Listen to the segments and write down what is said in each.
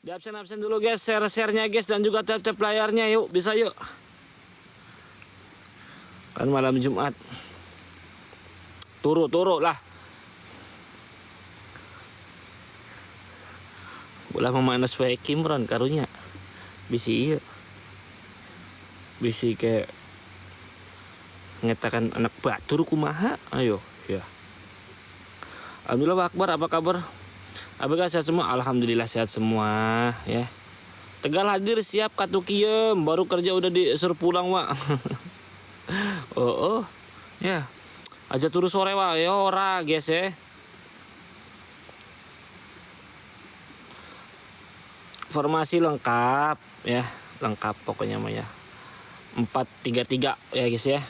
Di absen dulu guys, share-nya guys, dan juga tap-tap layarnya, yuk, bisa yuk. Kan malam Jumat. Turu lah. Ulah memanas wae Kimron karunya. Bisi ieu. Bisi kayak ngetakan anak batur kumaha. Ayo, ya. Alhamdulillah Akbar, apa kabar? Apakah sehat semua? Alhamdulillah sehat semua, ya. Tegal hadir siap katukiem, baru kerja udah disuruh pulang, Wak. Oh, ya. Aja turu sore, Wak. Ya ora, guys ya. Formasi lengkap, ya. Lengkap pokoknya mah ya. 4-3-3 ya, guys ya.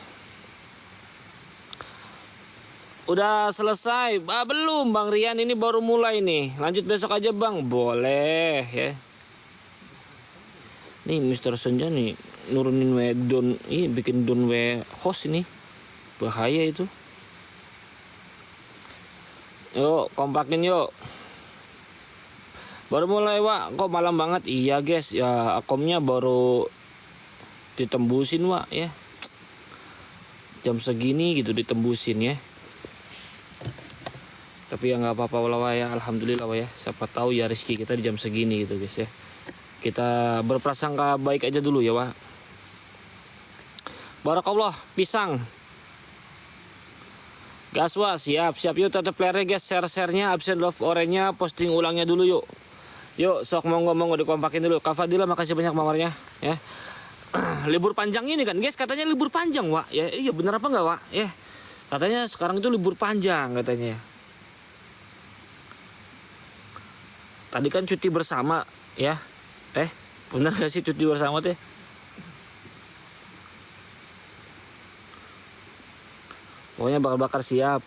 Udah selesai? Belum Bang Rian, ini baru mulai nih. Lanjut besok aja Bang. Boleh ya. Nih Mr. Senja nih nurunin down, bikin down host ini. Bahaya itu. Yuk, kompakin yuk. Baru mulai, Wak. Kok malam banget? Iya, guys. Ya, akomnya baru ditembusin, Wak, ya. Jam segini gitu ditembusin ya. Tapi ya nggak apa-apa lah ya, alhamdulillah ya. Siapa tahu ya rezeki kita di jam segini gitu guys ya. Kita berprasangka baik aja dulu ya, Wak. Barakallah, pisang. Gas, Wak, siap yuk, tetap player guys, share-nya, absen love oranye, posting ulangnya dulu yuk. Yuk, sok monggo dikompakin dulu. Kak Fadila, makasih banyak mamarnya ya. Libur panjang ini kan guys, katanya libur panjang, Wak. Ya, iya bener apa enggak, Wak? Ya. Katanya sekarang itu libur panjang katanya. Tadi kan cuti bersama ya. Bener gak sih cuti bersama teh? Pokoknya bakar siap.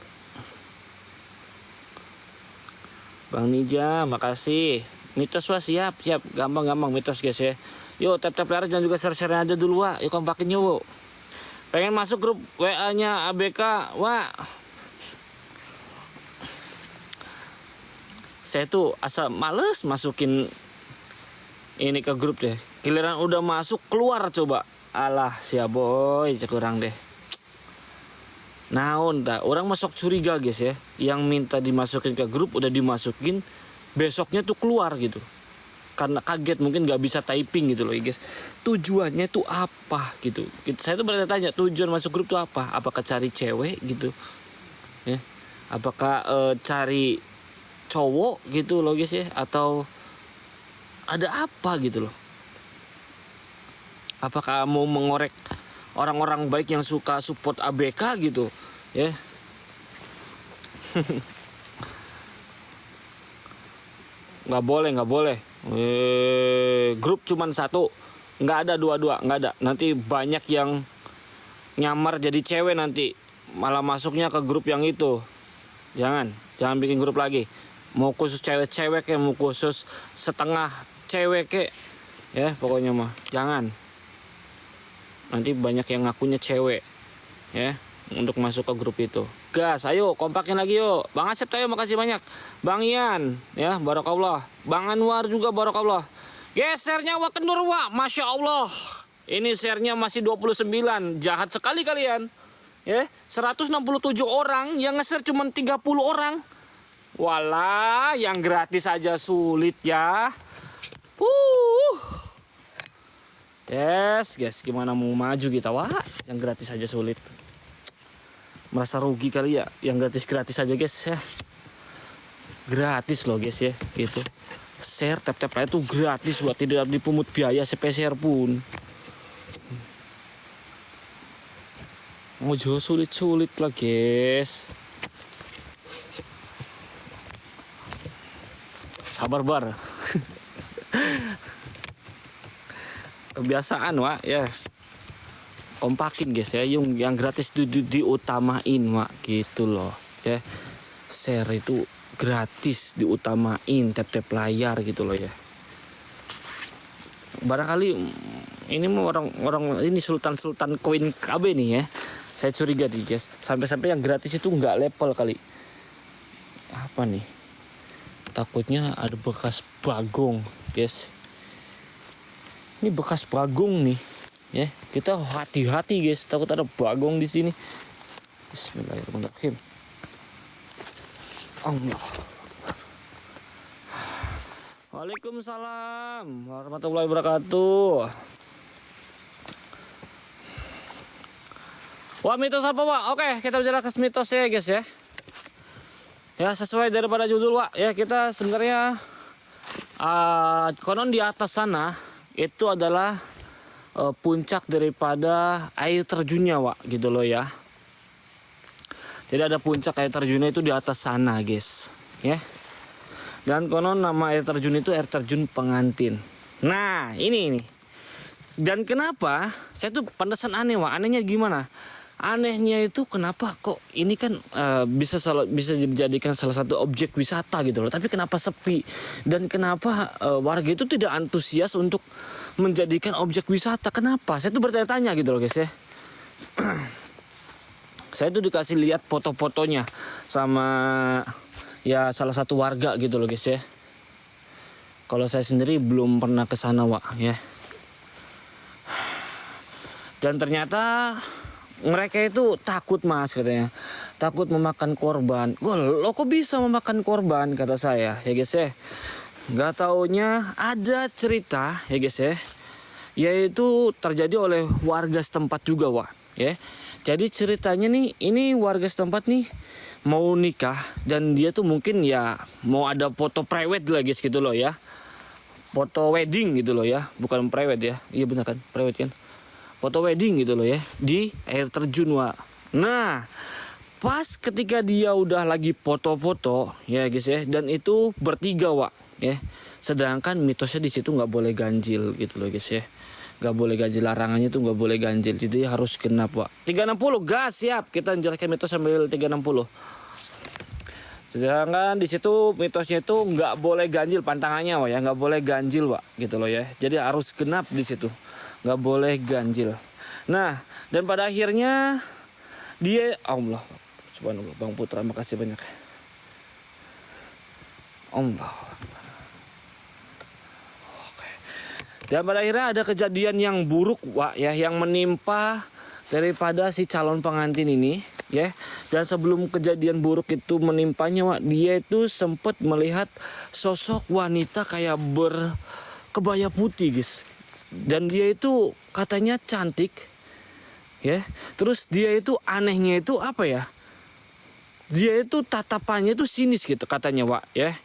Bang Nija, makasih. Mitos Wak, siap. Gampang mitos guys ya. Yuk tap layar dan juga share aja dulu, Wak. Yuk kompakin yuk. Pengen masuk grup WA-nya ABK, Wak. Saya tuh asa males masukin ini ke grup deh. Giliran udah masuk keluar coba. Alah sia boy, cek orang deh. Naon dah, orang masuk curiga guys ya. Yang minta dimasukin ke grup udah dimasukin, besoknya tuh keluar gitu. Karena kaget mungkin gak bisa typing gitu loh guys. Tujuannya tuh apa gitu. Saya tuh bertanya tujuan masuk grup tuh apa? Apakah cari cewek gitu? Ya. Apakah cari cowok gitu loh guys ya, atau ada apa gitu loh? Apakah mau mengorek orang-orang baik yang suka support ABK gitu ya? Nggak boleh. Grup cuman satu, nggak ada dua, nggak ada. Nanti banyak yang nyamar jadi cewek, nanti malah masuknya ke grup yang itu. Jangan bikin grup lagi. Mau khusus cewek-cewek ya, mau khusus setengah cewek ke ya, pokoknya mah jangan. Nanti banyak yang ngakunya cewek ya untuk masuk ke grup itu. Gas, ayo kompakin lagi yuk. Bang Asep tayo, makasih banyak. Bang Ian ya, barakallah. Bang Anwar juga barakallah. Gesernya Wak Kendur, Wak. Masya Allah. Ini share-nya masih 29. Jahat sekali kalian. Ya, 167 orang, yang nge-share cuma 30 orang. Walah, yang gratis aja sulit ya. Yes, guys, gimana mau maju kita, Wak? Yang gratis aja sulit. Merasa rugi kali ya, yang gratis aja guys ya. Gratis loh guys ya, gitu. Share tap itu gratis, buat tidak dipungut biaya sepeser pun. Mojo sulit lah guys. Sabar bar. Kebiasaan, Wak ya. Kompakin guys ya, yang gratis diutamain, Wak, gitu loh ya. Share itu gratis diutamain, tap layar gitu loh ya. Barangkali ini mau orang ini sultan koin KB nih ya. Saya curiga nih guys, sampai yang gratis itu nggak level kali. Apa nih? Takutnya ada bekas bagong guys. Ini bekas bagong nih, ya. Kita hati-hati guys, takut ada bagong di sini. Bismillahirrahmanirrahim. Allah. Waalaikumsalam warahmatullahi wabarakatuh. Wah, mitos apa, Wak? Oke, kita bicara ke mitos ya guys ya. Ya, sesuai daripada judul, Wak. Ya, kita sebenarnya konon di atas sana itu adalah puncak daripada air terjunnya, Wak, gitu loh ya. Jadi ada puncak air terjunnya itu di atas sana, guys, ya. Dan konon nama air terjun itu air terjun Pengantin. Nah, ini. Dan kenapa? Saya tuh pantesan aneh, Wak. Anehnya gimana? Anehnya itu kenapa kok ini kan bisa dijadikan salah satu objek wisata gitu loh. Tapi kenapa sepi? Dan kenapa warga itu tidak antusias untuk menjadikan objek wisata? Kenapa? Saya tuh bertanya-tanya gitu loh, guys ya. Saya tuh dikasih lihat foto-fotonya sama ya salah satu warga gitu loh, guys ya. Kalau saya sendiri belum pernah ke sana, Wak, ya. Dan ternyata mereka itu takut, Mas, katanya. Takut memakan korban. Wah, lo kok bisa memakan korban, kata saya, ya guys ya. Gak taunya ada cerita, ya guys ya, yaitu terjadi oleh warga setempat juga, Wak, ya. Jadi ceritanya nih, ini warga setempat nih mau nikah dan dia tuh mungkin ya mau ada foto private lah, guys, gitu loh ya. Foto wedding gitu loh ya, bukan private ya. Iya benar kan, private kan. Foto wedding gitu loh ya, di air terjun, Wak. Nah, pas ketika dia udah lagi foto-foto ya guys ya, dan itu bertiga, Wak, ya. Sedangkan mitosnya di situ nggak boleh ganjil gitu loh, guys ya. Nggak boleh ganjil, larangannya tuh nggak boleh ganjil, jadi harus genap, Wak. 360 gas, siap. Kita menjalankan mitos sambil 360. Sedangkan di situ mitosnya itu nggak boleh ganjil pantangannya, Wak, ya, nggak boleh ganjil, Wak, gitu loh ya. Jadi harus genap di situ. Nggak boleh ganjil. Nah, dan pada akhirnya dia, Allah, subhanallah, Bang Putra, makasih banyak. Allah. Oke. Dan pada akhirnya ada kejadian yang buruk, Wak, ya, yang menimpa daripada si calon pengantin ini, ya. Dan sebelum kejadian buruk itu menimpanya, Wak, dia itu sempat melihat sosok wanita kayak berkebaya putih, guys. Dan dia itu katanya cantik, ya. Terus dia itu anehnya itu apa ya? Dia itu tatapannya itu sinis gitu katanya, Wak, ya.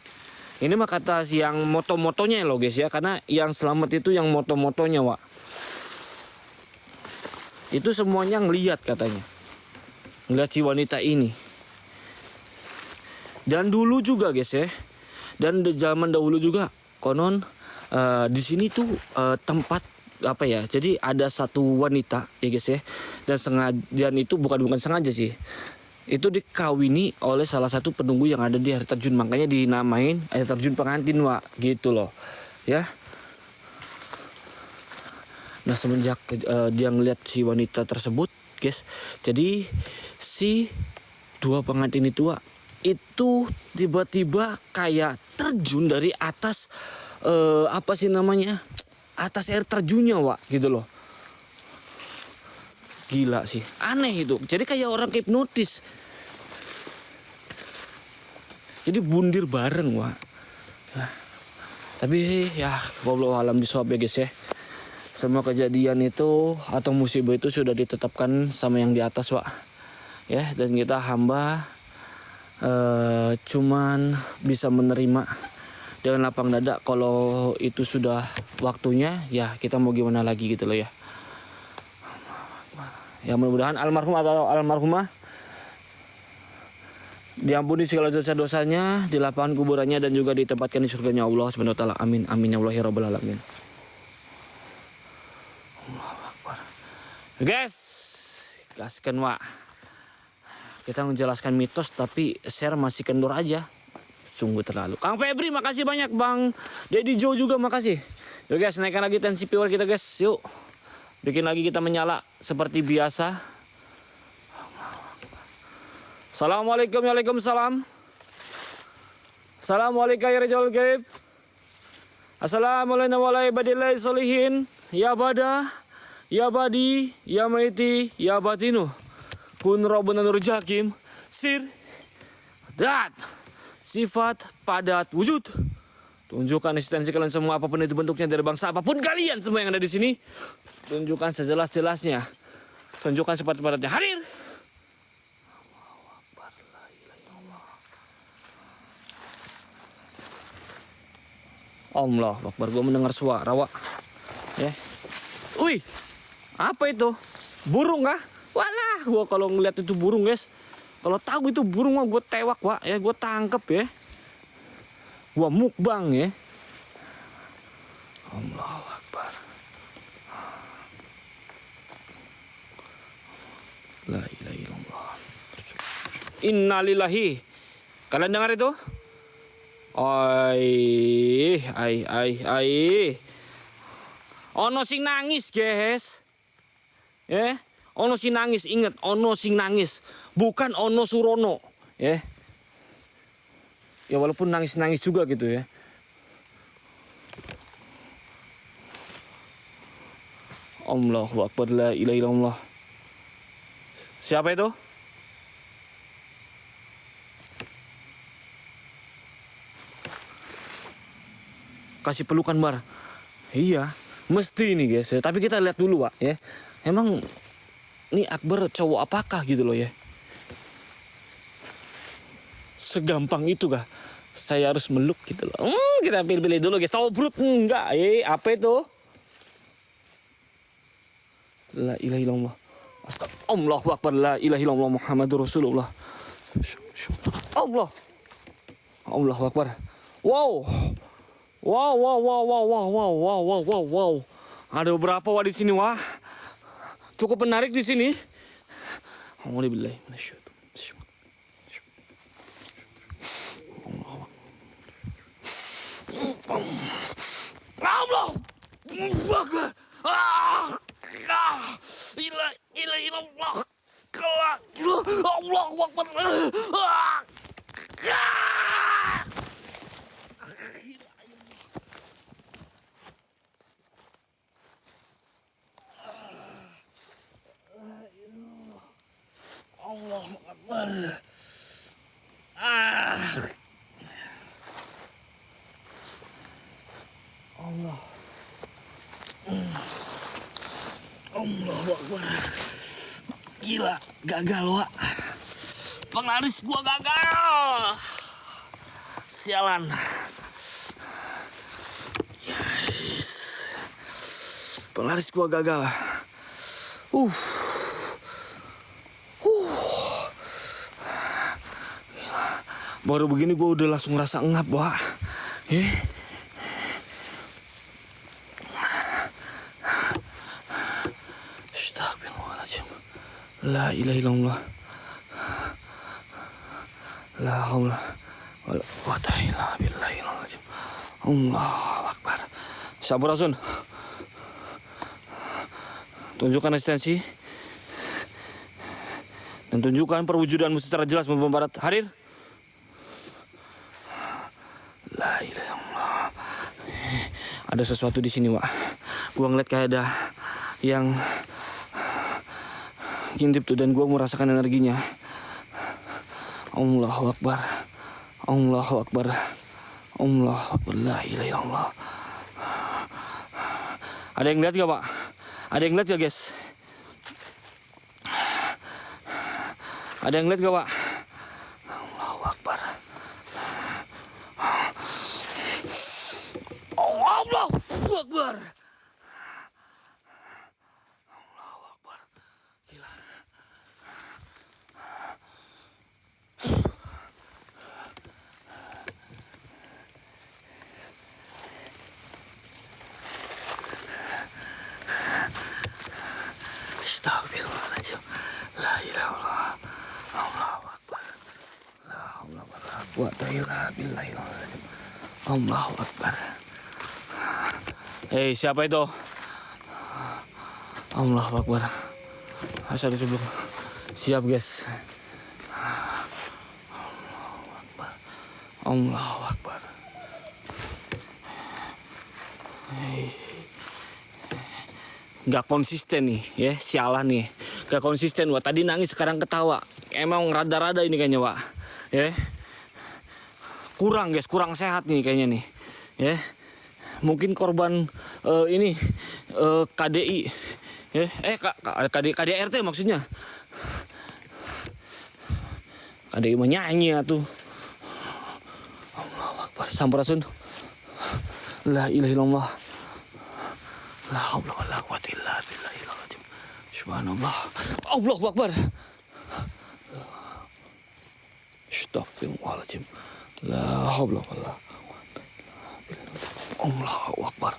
Ini mah kata yang moto-motonya loh, guys ya, karena yang selamat itu yang moto-motonya, Wak. Itu semuanya ngelihat katanya. Ngelihat si wanita ini. Dan dulu juga, guys ya. Dan di zaman dahulu juga konon di sini tuh tempat apa ya? Jadi ada satu wanita, ya guys ya. Dan sengaja itu bukan sengaja sih. Itu dikawini oleh salah satu penunggu yang ada di air terjun, makanya dinamain air terjun Pengantin, Wak, gitu loh. Ya. Nah, semenjak dia ngeliat si wanita tersebut, guys. Jadi si dua pengantin itu, Wak, itu tiba-tiba kayak terjun dari atas apa sih namanya, atas air terjunnya, Wak, gitu loh. Gila sih, aneh itu. Jadi kayak orang hipnotis. Jadi bundir bareng, Wak. Nah, tapi sih ya wallahu alam bisawab ya, guys ya. Semua kejadian itu atau musibah itu sudah ditetapkan sama yang di atas, Wak, ya. Dan kita hamba cuman bisa menerima dengan lapang dada. Kalau itu sudah waktunya, ya kita mau gimana lagi gitu loh ya. Ya mudah-mudahan almarhum atau almarhumah diampuni segala dosa-dosanya, dilapangkan kuburannya, dan juga ditempatkan di surganya Allah Subhanahu wa taala. Amin amin ya Allah ya rabbal alamin. Guys, gaskan, Wak. Kita menjelaskan mitos tapi share masih kendor aja. Sungguh terlalu. Kang Febri makasih banyak, Bang Dedi Joe juga makasih. Yuk guys, naikkan lagi tensi power kita, guys. Yuk. Bikin lagi kita menyala seperti biasa. Assalamualaikum, waalaikumsalam. Assalamualaikum ya Rajul Gaib. Assalamualaikum warahmatullahi wabarakatuh. Ya bada, ya badi, ya maiti, ya batinu. Kun Rabbuna Nur Jakim, sir, dat, sifat padat wujud. Tunjukkan eksistensi kalian semua apapun itu bentuknya dari bangsa apapun kalian semua yang ada di sini. Tunjukkan sejelas-jelasnya. Tunjukkan sifat-sifatnya. Hadir. Allah Akbar, gue mendengar suara, Wak. Ya. Wih, apa itu? Burung kah? Walah, gue kalau ngeliat itu burung, guys. Kalau tahu itu burung, gue tewak, Wak. Ya, gue tangkep ya. Gue mukbang ya. Allah Akbar. La ilaha illallah. Innalillahi. Kalian dengar itu? Ai. Ono sing nangis, guys. Ono sing nangis, ingat, ono sing nangis. Bukan ono Surono, ya. Ya walaupun nangis-nangis juga gitu ya. Allahu Akbar, la ilaha illallah. Siapa itu? Kasih pelukan, Bar. Iya, mesti nih, guys. Tapi kita lihat dulu, Pak, ya. Emang ini Akbar cowok apakah gitu loh ya? Segampang itu kah saya harus meluk gitu loh? Kita pilih-pilih dulu, guys. Tahu brut enggak? Apa itu? La ilaha illallah. Allahu Akbar, la ilaha illallah Muhammadur Rasulullah. Allahu Akbar. Wow. Ada beberapa di sini, wah. Cukup menarik di sini. Alhamdulillah. Allah. Allahu Akbar. Allahu Akbar. Allah. Allahu Akbar. Gila, gagal, Wak. Penglaris gua gagal. Sialan. Yes. Penglaris gua gagal. Baru begini gue udah langsung ngerasa ngap, Wak. Astagfirullahaladzim. La ilaha illallah. La haula wala quwwata illa billahil azim. Allahu Akbar. Sampurasun. Tunjukkan eksistensi dan tunjukkan perwujudanmu secara jelas membawa barat. Hadir. La ilaha illallah. Ada sesuatu di sini, Wak. Gua ngeliat kayak ada yang ngintip tuh dan gua merasakan energinya. Allahu Akbar. Allahu Akbar. Allahu Akbar. La ilaha illallah. Ada yang lihat gak, Pak? Ada yang lihat gak, guys? Ada yang lihat gak, Pak? Allahu Akbar. Allahu Akbar. Allahu Akbar. Gila. Astagfirullahaladzim. La ilaha illallah. Allahu Akbar. La haula wala quwwata illa billahil azim. Allahu Akbar. Hei, siapa itu? Allahu Akbar. Asal dulu. Siap, guys. Allahu Akbar. Allahu Akbar. Nggak konsisten nih ya, sialan nih. Nggak konsisten Wak. Tadi nangis sekarang ketawa. Emang rada-rada ini kayaknya Wak. Ya. Kurang guys, kurang sehat nih kayaknya nih. Ya. Mungkin korban ini KDI. Ya. KDRT maksudnya. KDI menyanyi tuh. Allahu Akbar. Sampurasun. La ilaha illallah. La haula wala quwwata illa billahil azim. Subhanallah. Allahu Akbar. Astagfirullahaladzim. La haula wala quwwata illa billah. Allahu Akbar.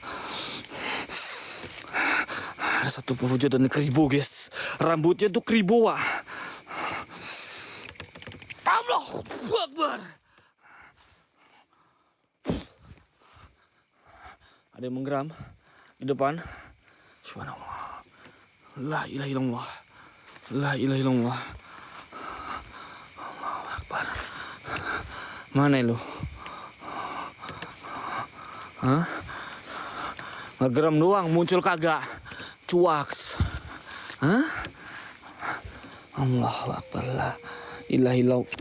Ada satu perwujudan keribu guys. Rambutnya tuh keribu Wak. Allahu Akbar. Ada yang menggeram di depan. Subhanallah. La ilaha illallah. La ilaha illallah. Allahu Akbar. Mana lu? Hah? Ngegeram doang, muncul kagak. Cuaks. Hah? Allahu Akbar. La ilaha illallah.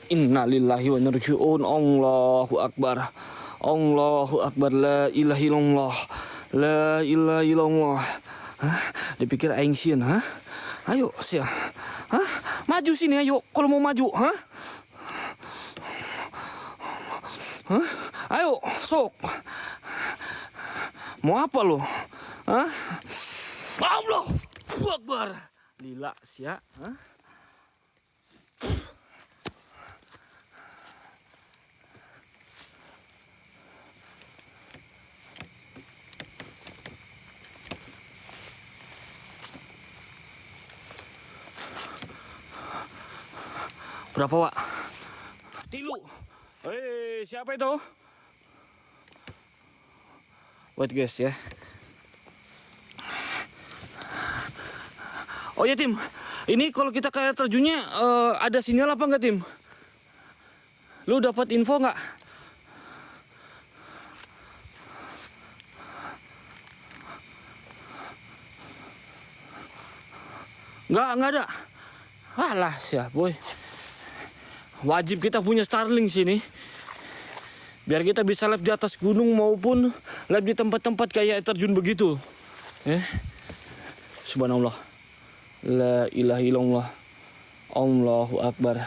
Inna lillahi wa inna ilaihi raji'un. Allahu Akbar. Allahu Akbar. La ilaha illallah. La ilaha illallah. Hah? Dipikir aing sieun, hah? Ayo, sia. Hah? Maju sini ayo kalau mau maju, hah? Hah? Ayo, sok. Mau apa lo? Hah? Allahu Akbar. Lila sia, hah? Berapa Wak? Tilu. Siapa itu? Wait guys ya. Oh ya Tim, ini kalau kita kayak terjunnya ada sinyal apa enggak Tim? Lu dapat info nggak? Nggak ada. Alah siap boy. Wajib kita punya Starlink sini. Biar kita bisa lab di atas gunung maupun lab di tempat-tempat kayak terjun begitu. Subhanallah. La ilaha illallah. Allahu Akbar.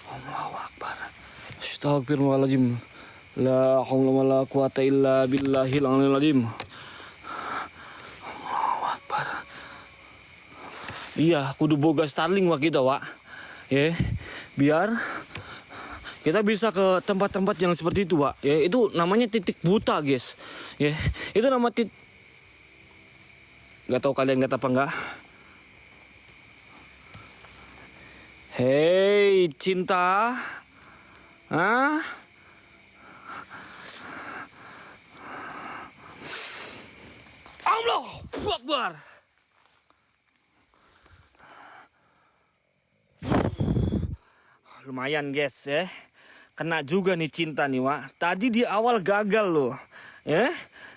Allahu Akbar. Astagfirullahaladzim. La haula wala quwata illa billahil aliyil azim. Allahu Akbar. Iya, kudu boga Starlink Wak kita Wak. Ya, biar kita bisa ke tempat-tempat yang seperti itu Wak. Ya, itu namanya titik buta guys. Ya, itu nama titik. Gak tahu kalian lihat apa enggak. Hei cinta. Hah? Allahu Akbar. Lumayan guys ya. Kena juga nih cinta nih Wak. Tadi di awal gagal loh. Ya.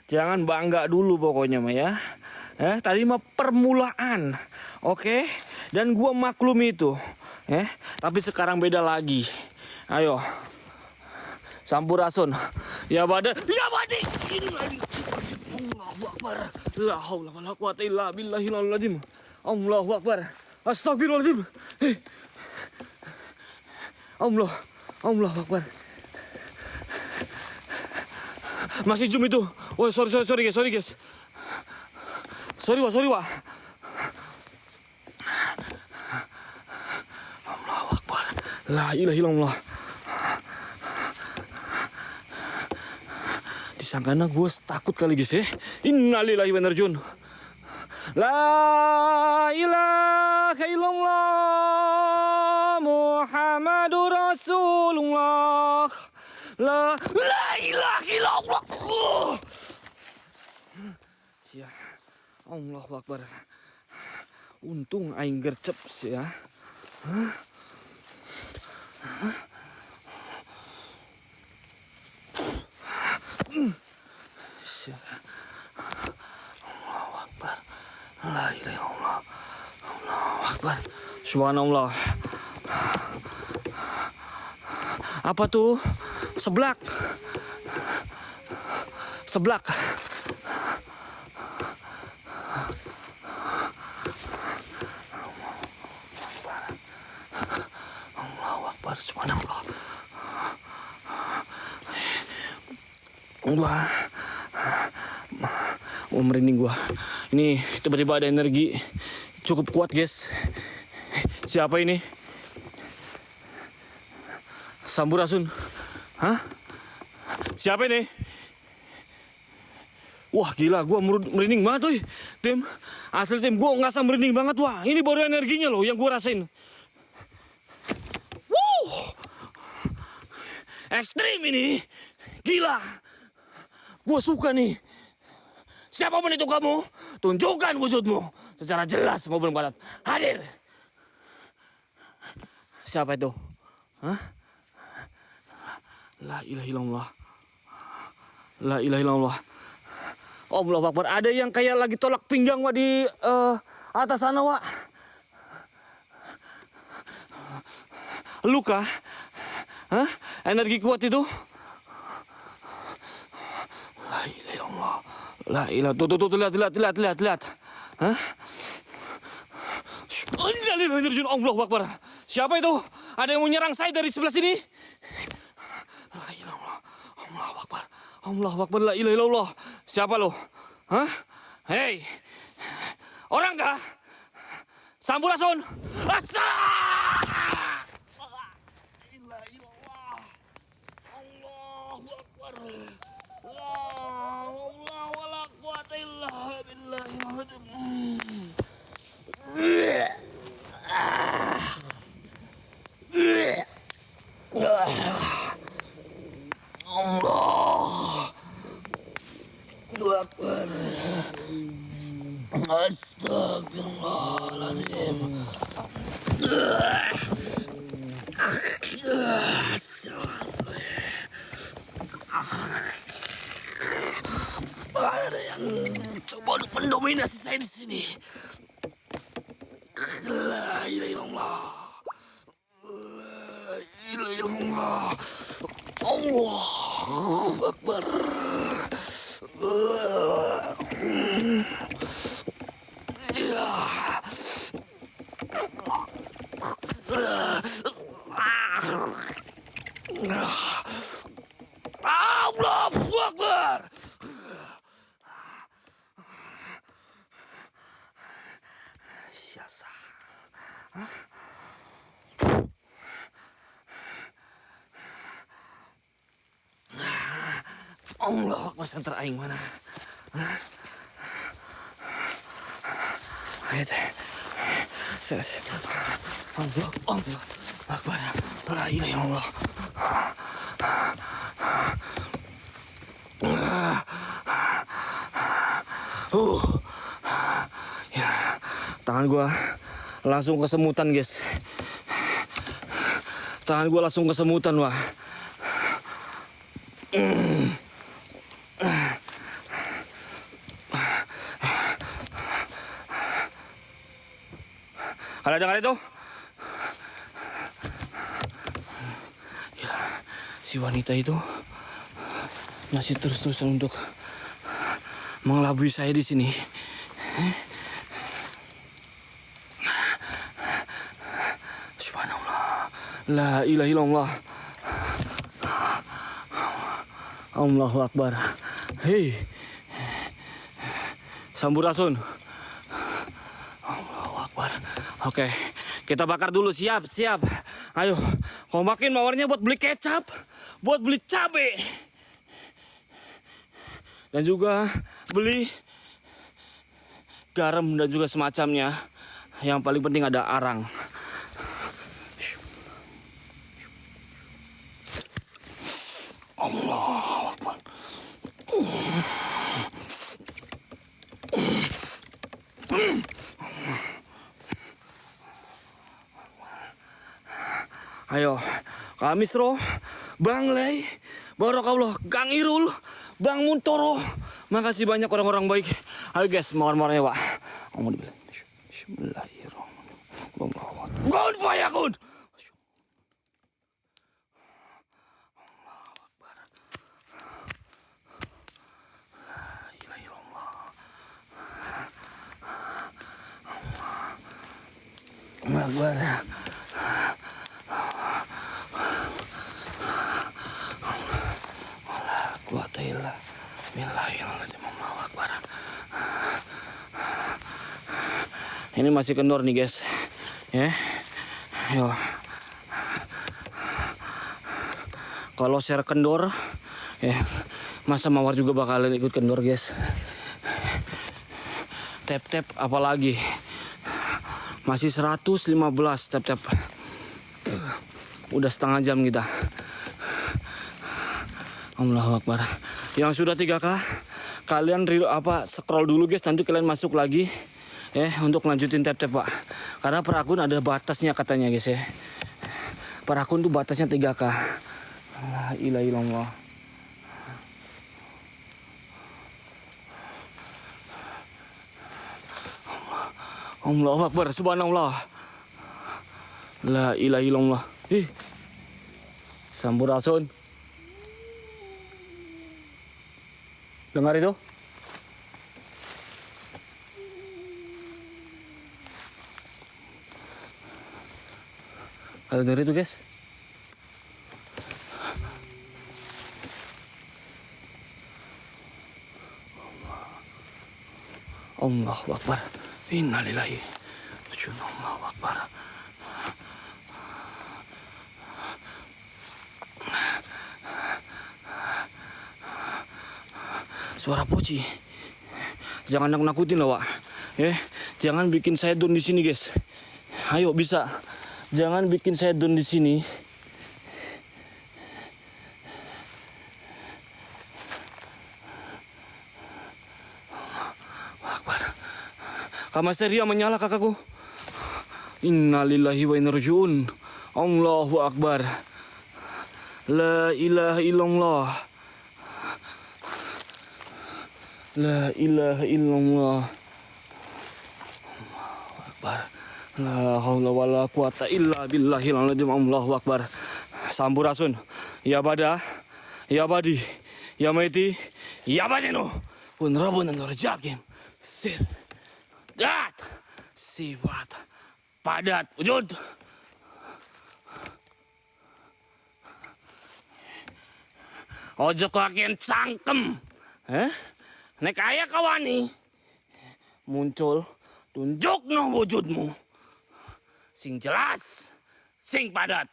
Jangan bangga dulu pokoknya mah ya. Tadi mah permulaan. Oke. Dan gua maklum itu. Tapi sekarang beda lagi. Ayo. Sampurasun. Ya bade. Ya bade. Allahu Akbar. La haula wala quwata illa billahil azim. Allahu Akbar. Astagfirullahaladzim. Allahu Akbar. Masih zoom itu. Oh sorry guys. Sorry Wak. Allahu Akbar. La ilaha illallah. Disangkana gue takut kali guys ya. Innalillahi wa inna ilaihi raji'un. La ilaha illallah Muhammadur Rasulullah. La ilaha illallah. Sia. Allahu Akbar. Untung aing gercep sih ya. Allahu Akbar. La ilaha illallah. Allahu Akbar. Subhanallah. Apa tuh? Seblak. Seblak. Allahu Akbar. Subhanallah. Merinding gua. Ini tiba-tiba ada energi cukup kuat, guys. Siapa ini? Sampurasun. Hah? Siapa ini? Wah gila, gua merinding banget tuh, tim. Asli tim, gua ngerasa merinding banget. Wah, ini baru energinya loh yang gua rasain. Ekstrim ini. Gila. Gua suka nih. Siapapun itu kamu, tunjukkan wujudmu secara jelas maupun padat. Hadir. Siapa itu? Hah? La ilaha illallah. La ilaha illallah. Allahu Akbar. Ada yang kayak lagi tolak pinggang wa di atas sana wa. Luka? Hah? Energi kuat itu? La ilaha illallah. La ilaha. Tuh lihat. Hah? Allahu Akbar. Siapa itu? Ada yang mau nyerang saya dari sebelah sini? La ilaha illallah. Allahu Akbar. Allahu Akbar. La ilaha illallah. Siapa lo? Hah? Hei. Orang kah? Sampurasun. Asa! La ilaha illallah. Allahu Akbar. La haula wala quwata illa billah. Allah Akbar. Astagfirullahaladzim. Ada yang coba untuk mendominasi saya di sini. La ilaha illallah. La ilaha illallah. Allahu Akbar. Ya. Allahu Akbar. Siasa. Allah Akbar, center aing mana? Ayat. Allah Akbar. La ilaha illallah. Ya, tangan gua langsung kesemutan, guys. Tangan gua langsung kesemutan, wah. Kalau dengar itu, ya, si wanita itu masih terus-terusan untuk mengelabui saya di sini. Subhanallah, la ilaha illallah. Allahu Akbar. Hei, Sampurasun. Allahu Akbar. Oke, kita bakar dulu. Siap. Ayo, komakin mawarnya buat beli kecap, buat beli cabe, dan juga beli garam dan juga semacamnya. Yang paling penting ada arang. Allahu Akbar. Ayo, Kak Misro, Bang Lei, Barakallah, Kang Irul, Bang Muntoro. Makasih banyak orang-orang baik. Ayo guys, makan-makannya Pak. Bismillahirrahmanirrahim. Gun fire gun. Ini masih kendor nih guys, ya. Yo. Kalau share kendor, ya, masa mawar juga bakalan ikut kendor guys. Tap apalagi. Masih 115 tap. Udah setengah jam kita. Allahu Akbar. Yang sudah 3K, kalian scroll dulu guys, nanti kalian masuk lagi untuk lanjutin tap Pak. Karena per akun ada batasnya katanya guys ya. Per akun tuh batasnya 3K. La ilaha illallah. Allahu Akbar, subhanallah. La ilaha illallah. Sampurasun. Dengar itu? Kalau dengar itu guys. Allahu Akbar. Innalillahi. Allahu Akbar. Suara poci. Jangan nakut-nakutin loh, Wak. Jangan bikin saya down di sini, guys. Ayo bisa. Jangan bikin saya down di sini. Akbar. Kamasteria menyala kakakku. Innalillahi wa inna rajiun. Allahu Akbar. La ilaha illallah. La ilaha illallah. Allahu Akbar. La haula wala quwata illa billahil azim. Allahu Akbar. Sampurasun. Ya bada, ya badi, ya maiti, ya badeno. Pun rabbuna nurjakim. Sir. Dat. Sifat. Padat. Wujud. Ojo kakian cangkem. Nek ayah kawani muncul, tunjuk no wujudmu, sing jelas, sing padat.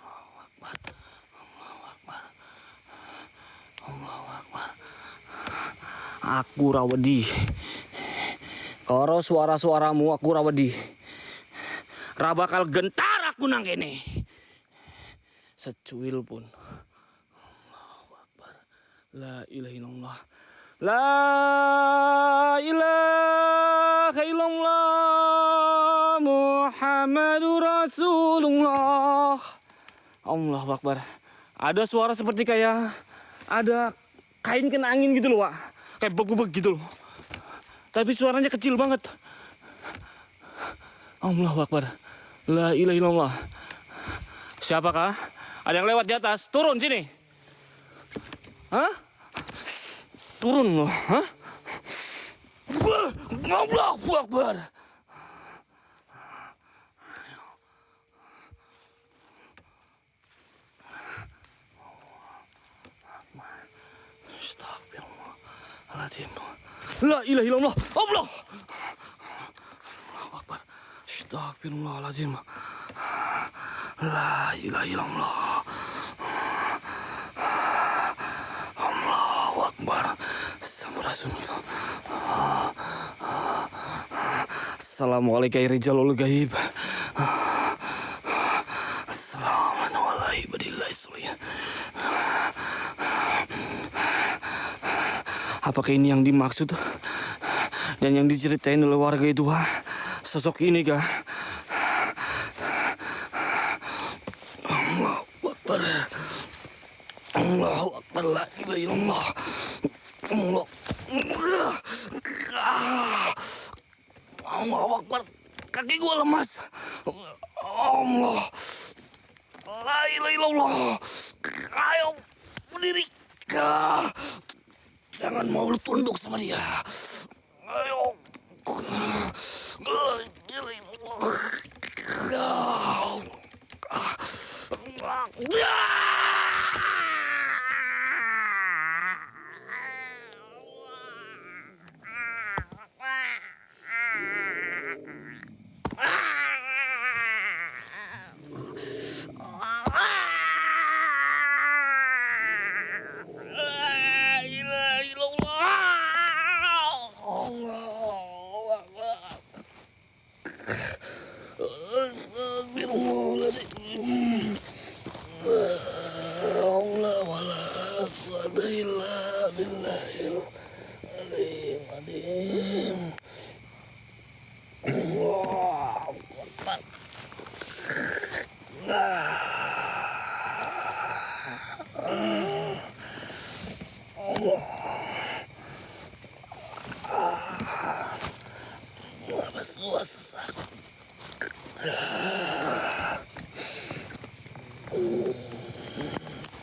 Allahu Akbar, Allahu Akbar, Allahu Akbar. Aku rawedi, karo suara-suaramu aku rawedi. Rabakal gentar aku nang kene, secuil pun. La ilaha illallah. La ilaha illallah. Muhammadur Rasulullah. Allahu Akbar. Ada suara seperti kayak ada kain kena angin gitu loh, Wak. Kayak beg-beg gitu loh. Tapi suaranya kecil banget. Allahu Akbar. La ilaha illallah. Siapakah? Ada yang lewat di atas. Turun sini. Hah? Turun loh, hah? Allahu Akbar. Astagfirullahaladzim. La ilaha illallah. Allah. Allahu Akbar. Astagfirullahaladzim. La ilaha illallah. Assalamualaikum rijalul gaib. Assalamualaikum. Apakah ini yang dimaksud dan yang diceritain oleh warga itu? Sosok ini kah? Akbar. Allahu Akbar, la ilaha illallah. Allah. Allahu Akbar. Kaki gua lemas. Allah. La ilaha illallah. Ayo berdiri. Jangan mau lu tunduk sama dia. Ayo. La ilaha illallah. Astagfirullahaladzim. Allah wala quwwata illa billahil alim alim. Allahu Akbar. Allah. Apa semua sesak.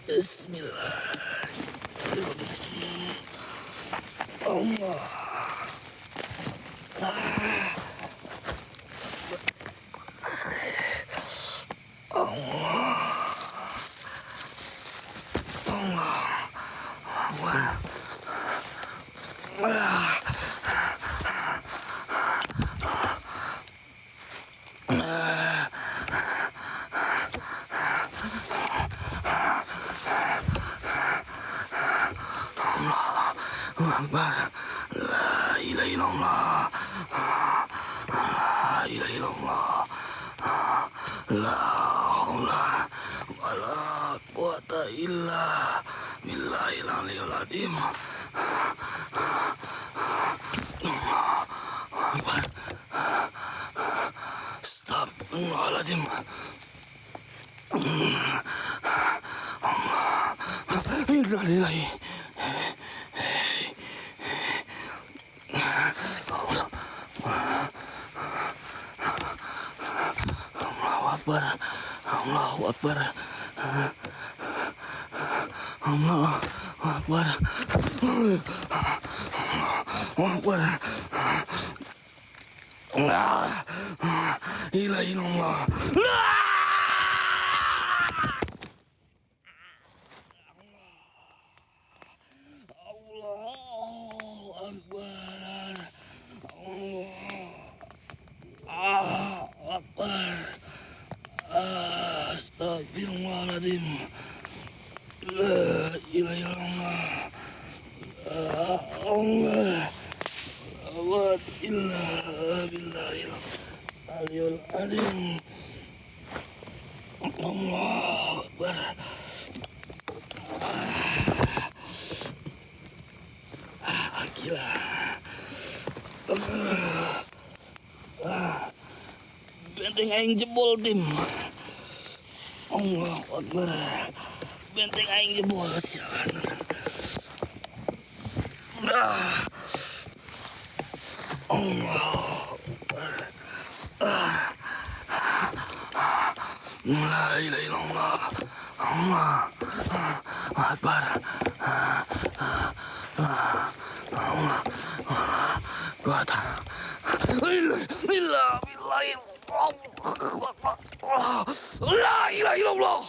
Bismillah. Allah. Akbar. La ilaha illallah. La ilaha illallah. La haula wala quwata illa billahil aliyil azim. Akbar. Astagfirullahaladzim. Innalillahi. Allahu Akbar. Allahu Akbar. Allahu Akbar. La ilaha illallah. Allahu Akbar. Allahu Akbar. Astagfirullahaladzim. La ilaha illallah. Allah. Wa illa billahil aliyil azim. Allahu Akbar. Gila. Benteng aing jebol, Tim. Allahu Akbar. Benteng aing jebol, sialan. Allahu Akbar. La ilaha illallah. Allahu Akbar. Allah. Kuat. Illa billahi. La ilaha illallah.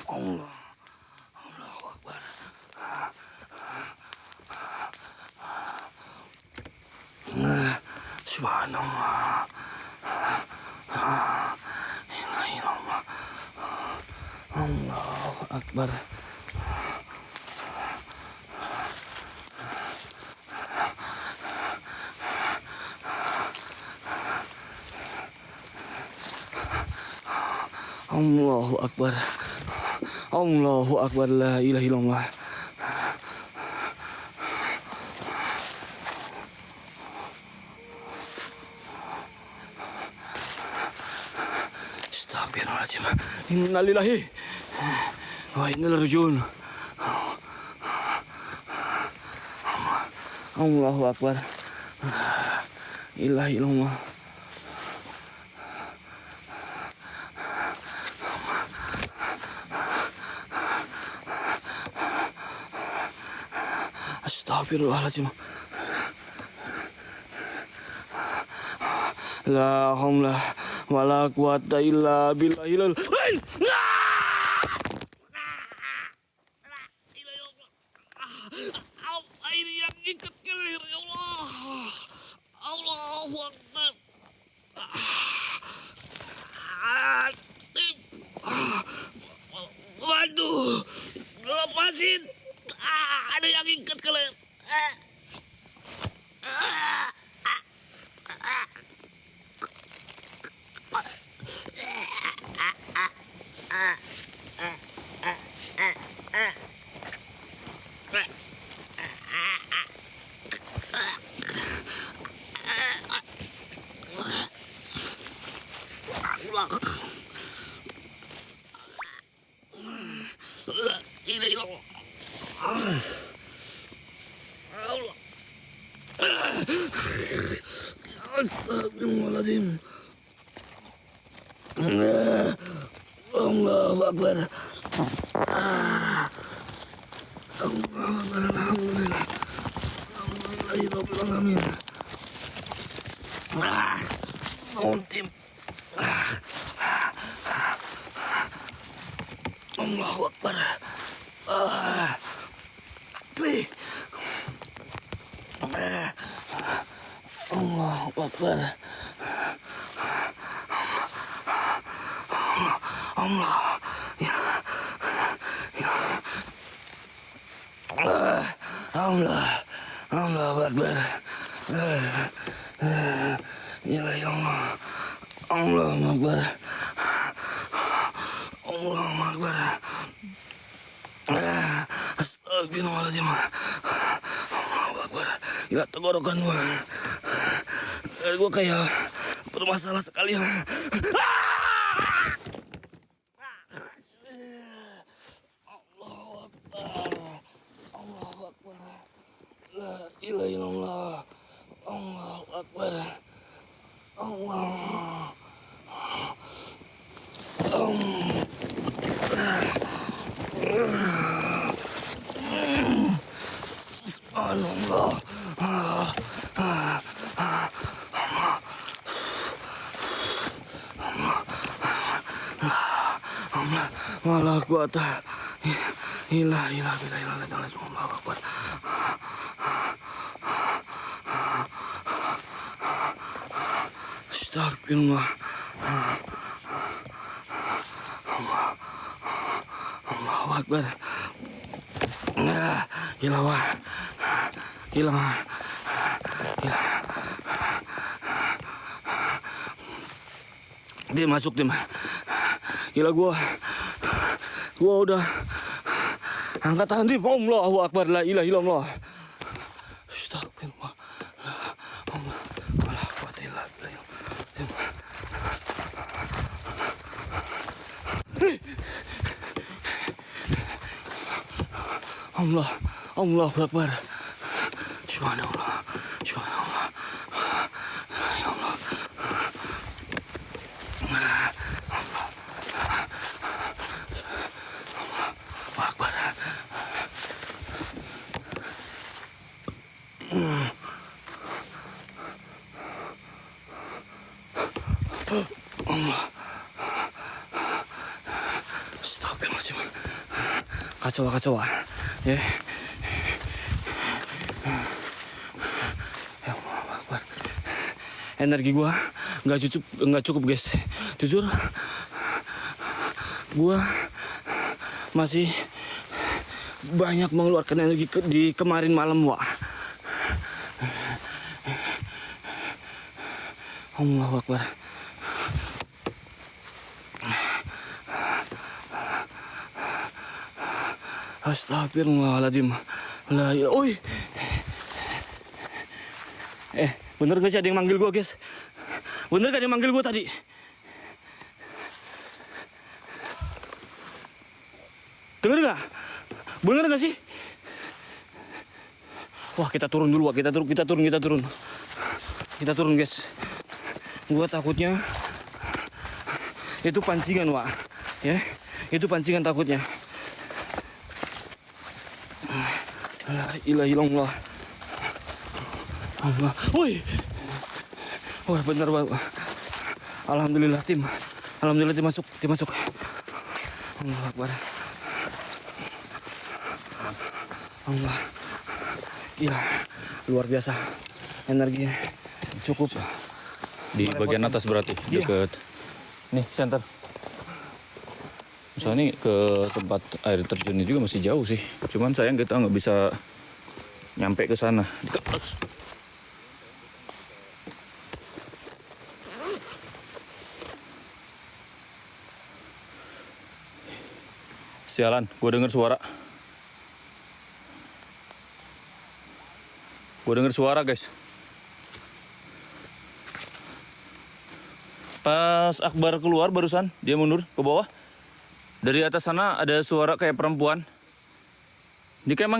Allah. Allahu Akbar. Subhanallah. La ilaha illallah. Allahu Akbar. Allahu Akbar. Allahu Akbar. La ilaha illallah. Astagfirullahaladzim. Innalillahi wa inna ilaihi raji'un. Allahu akbar. Ilahi illallah. Astagfirullahaladzim. La haula wala quwata illa billahil. Air yang ikat ke leher ya Allah. Allahu Akbar. Waduh, lepasin. Ada yang ikat ke leher. Ini Allah. Astagfirullahaladzim. Allahu akbar. Allahu akbar. Alhamdulillah. Alhamdulillahirabbil alamin. Tim. Allahu akbar. Allahu akbar. Allah. Ya. Ya. Allah. Allahu akbar. Ya Allah. Allahu akbar. Allahu akbar. Astagfirullahaladzim. Allahu akbar. Ya tenggorokan gua. Gua kayak bermasalah sekali. Allahu akbar. Allahu akbar. La ilaha illallah. Allahu akbar. Allah. Subhanallah. Wala quwata illa billah. Allahu akbar. Astagfirullah. Allahu akbar. Gila wah. Gila mah. Gila. Dia masuk tim. Gila gua udah angkat tangan tim. Allahu akbar. La ilaha illallah. Astagfirullah. Allahu akbar. Subhanallah. Subhanallah. Ya Allah. Allahu akbar. Allah. Astagfirullahaladzim. Kacau. Ya. Ya Allah akbar. Energi gua nggak cukup guys. Jujur gua masih banyak mengeluarkan energi di kemarin malam wah. Allahu akbar. Astagfirullahaladzim. La ilaha. Oi. Bener gak sih ada yang manggil gua guys? Bener gak ada yang manggil gua tadi? Dengar nggak? Bener nggak sih? Wah, kita turun dulu, Wak. Kita turun. Kita turun, guys. Gua takutnya itu pancingan, Wak. Ya, itu pancingan takutnya. La ilaha illallah. Allah. Woi. Wah, bener banget. Alhamdulillah tim masuk. Allah Akbar. Allah. Gila, luar biasa. Energinya cukup. Di bagian atas berarti, Iya. deket. Nih, center. Soalnya ke tempat air terjun juga masih jauh sih. Cuman sayang kita nggak bisa nyampe ke sana. Sialan, gue denger suara. Guys. Pas Akbar keluar barusan, dia mundur ke bawah. Dari atas sana ada suara kayak perempuan. Dia kayak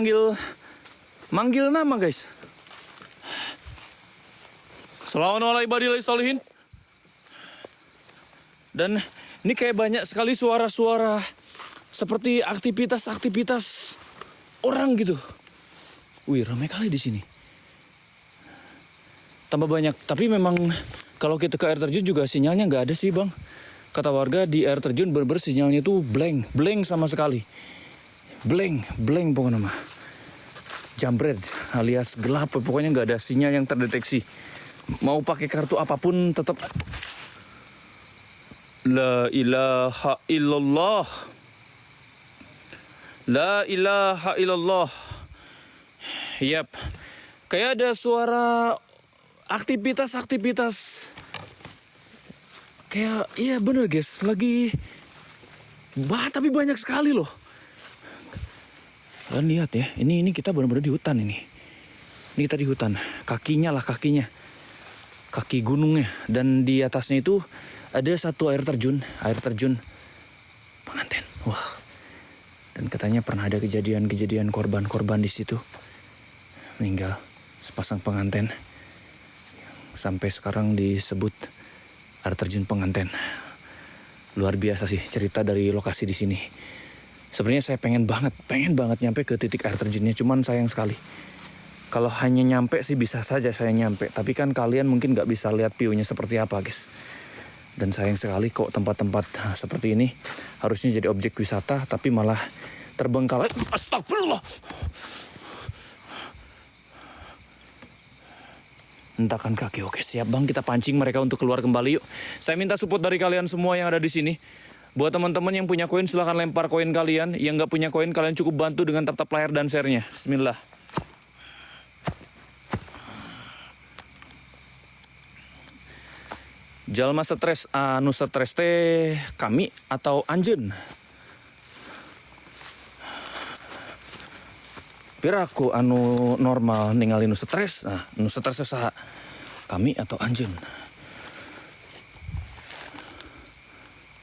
manggil nama, guys. Assalamualaikum. Dan ini kayak banyak sekali suara-suara seperti aktivitas orang gitu. Wih, ramai kali di sini. Tambah banyak, tapi memang kalau kita ke air terjun juga sinyalnya nggak ada sih, Bang. Kata warga di air terjun bener-bener sinyalnya tuh blank sama sekali. Blank pokoknya mah. Jambret alias gelap, pokoknya nggak ada sinyal yang terdeteksi. Mau pakai kartu apapun tetap. La ilaha illallah. La ilaha illallah. Yap. Kayak ada suara aktivitas kayak iya bener guys, lagi tapi banyak sekali loh. Kalian lihat ya, ini kita benar-benar di hutan ini kita di hutan, kakinya kaki gunungnya, dan di atasnya itu ada satu air terjun penganten. Wah, dan katanya pernah ada kejadian korban di situ meninggal, sepasang pengantin sampai sekarang disebut air terjun penganten. Luar biasa sih cerita dari lokasi di sini. Sebenarnya saya pengen banget nyampe ke titik air terjunnya, cuman sayang sekali. Kalau hanya nyampe sih bisa saja saya nyampe, tapi kan kalian mungkin nggak bisa lihat view-nya seperti apa, guys. Dan sayang sekali kok tempat-tempat seperti ini harusnya jadi objek wisata, tapi malah terbengkalai. Astagfirullah. Hentakan kaki. Oke, siap Bang, kita pancing mereka untuk keluar kembali yuk. Saya minta support dari kalian semua yang ada di sini. Buat teman-teman yang punya koin silahkan lempar koin kalian. Yang nggak punya koin kalian cukup bantu dengan tap-tap layar dan share-nya. Bismillah. Jalma stres anu stres teh kami atau anjeun? Piraku anu normal ningali nu stres. Nah, nu stres saha? Kami atau anjeun?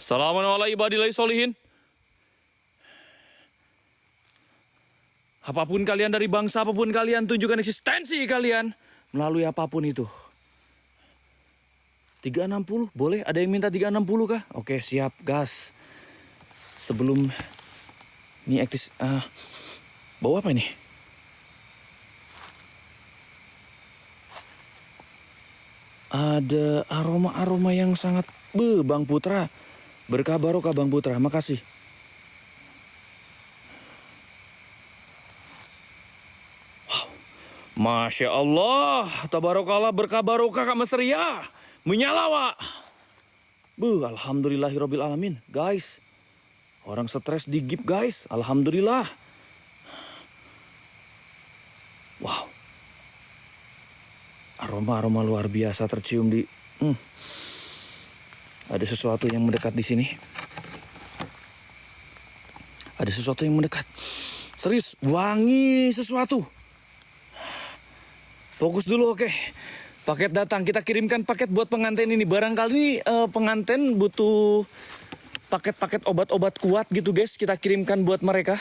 Assalamualaikum warahmatullahi wabarakatuh. Apapun kalian, dari bangsa apapun kalian, tunjukkan eksistensi kalian melalui apapun itu. 360 boleh? Ada yang minta 360 kah? Oke, siap, gas. Sebelum ini bawa apa ini? Ada aroma-aroma yang sangat Bang Putra. Berkah barokah Bang Putra, makasih. Wow. Masya Allah, tabarakallah, berkah barokah Kak Mesria. Menyala, Wak. Alhamdulillahirabbil alamin. Guys, orang stres digip, guys. Alhamdulillah. Wow. Aroma-aroma luar biasa tercium di ada sesuatu yang mendekat di sini. Ada sesuatu yang mendekat. Serius, wangi sesuatu. Fokus dulu, oke. Paket datang, kita kirimkan paket buat pengantin ini. Barangkali pengantin butuh paket-paket obat-obat kuat gitu guys kita kirimkan buat mereka.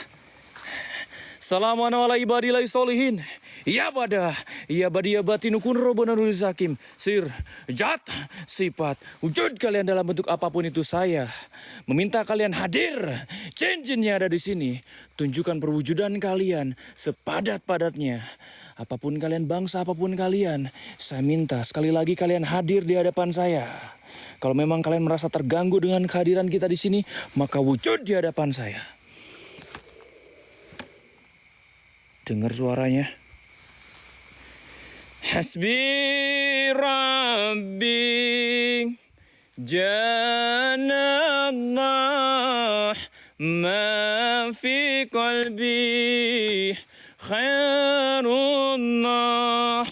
Assalamualaikum warahmatullahi solihin. Ya badah, ya badia batinukun robonanul zakim. Sir, jat, sifat, wujud kalian dalam bentuk apapun itu saya meminta kalian hadir. Cincinnya ada di sini. Tunjukkan perwujudan kalian sepadat-padatnya. Apapun kalian bangsa, apapun kalian, saya minta sekali lagi kalian hadir di hadapan saya. Kalau memang kalian merasa terganggu dengan kehadiran kita di sini, maka wujud di hadapan saya. Dengar suaranya. Hasbi Rabbi Janallah ma fi qalbi khairullah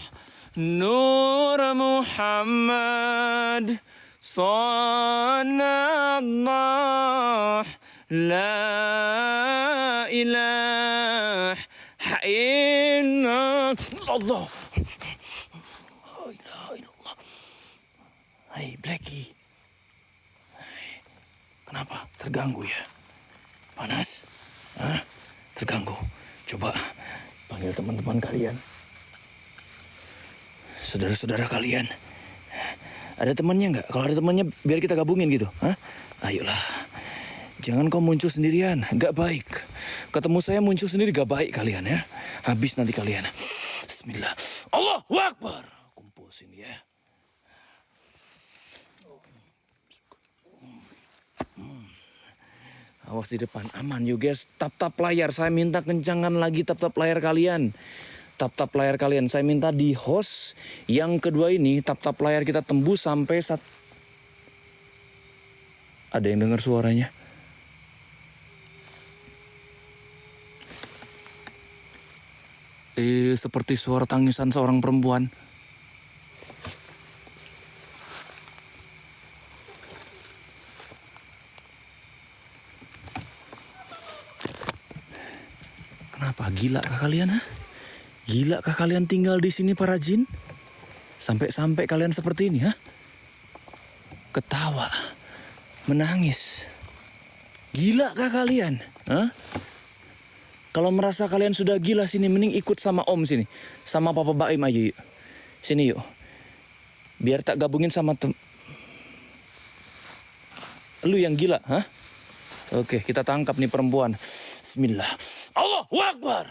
Nur Muhammad Sallallahu La ilaha illallah. La ilaha illallah. Hai Blacky. Kenapa? Terganggu ya? Panas? Hah? Terganggu? Coba panggil teman-teman kalian. Saudara-saudara kalian. Ada temannya nggak? Kalau ada temannya biar kita gabungin gitu. Hah? Ayolah. Jangan kau muncul sendirian. Gak baik. Ketemu saya muncul sendiri gak baik kalian ya. Habis nanti kalian. Bismillah. Allahu Akbar. Kumpul sini ya. Awas di depan. Aman you guys. Tap-tap layar. Saya minta kencangan lagi tap-tap layar kalian. Tap-tap layar kalian. Saya minta di host yang kedua ini. Tap-tap layar kita tembus sampai Ada yang dengar suaranya? Seperti suara tangisan seorang perempuan. Kenapa? Gila kah kalian? Gila kah kalian tinggal di sini para jin? Sampai-sampai kalian seperti ini, ha? Ketawa, menangis. Gila kah kalian? Hah? Kalau merasa kalian sudah gila sini, mending ikut sama Om sini. Sama Papa Baim aja yuk. Sini yuk. Biar tak gabungin sama Lu yang gila, hah? Oke, kita tangkap nih perempuan. Bismillah. Allahu Akbar.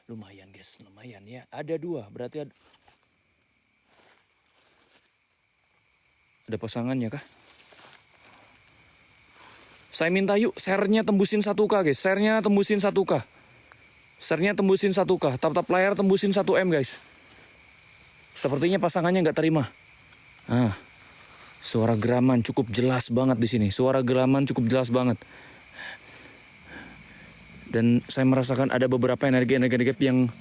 Lumayan guys, lumayan ya. Ada 2, berarti ada pasangannya kah? Saya minta yuk, share-nya tembusin 1K guys. Share-nya tembusin 1K. Share-nya tembusin 1K. Tap-tap layar tembusin 1M guys. Sepertinya pasangannya nggak terima. Suara geraman cukup jelas banget di sini. Suara geraman cukup jelas banget. Dan saya merasakan ada beberapa energi-energi negatif yang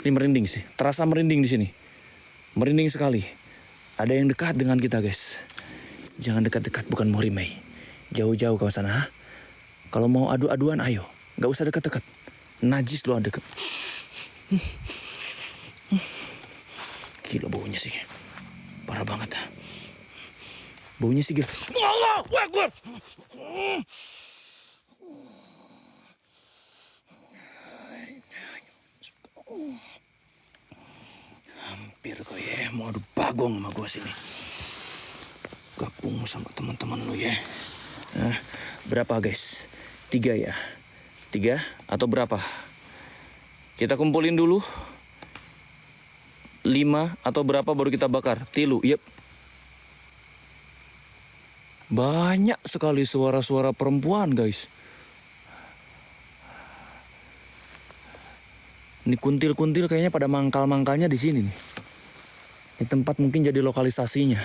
ini merinding sih. Terasa merinding di sini. Merinding sekali. Ada yang dekat dengan kita guys. Jangan dekat-dekat, bukan Morimei. Jauh-jauh kau sana. Ha? Kalau mau adu-aduan ayo. Nggak usah dekat-dekat. Najis lo deket. Gila baunya sih. Parah banget. Baunya sih gila. Allahu Akbar. Hampir kau ya. Mau adu bagong sama gua sini. Gabung sama teman-teman lu ya. Berapa guys? 3 ya? 3 atau berapa? Kita kumpulin dulu. 5 atau berapa baru kita bakar? 3, yep. Banyak sekali suara-suara perempuan guys. Ini kuntil-kuntil kayaknya pada mangkal-mangkalnya di sini nih. Ini tempat mungkin jadi lokalisasinya.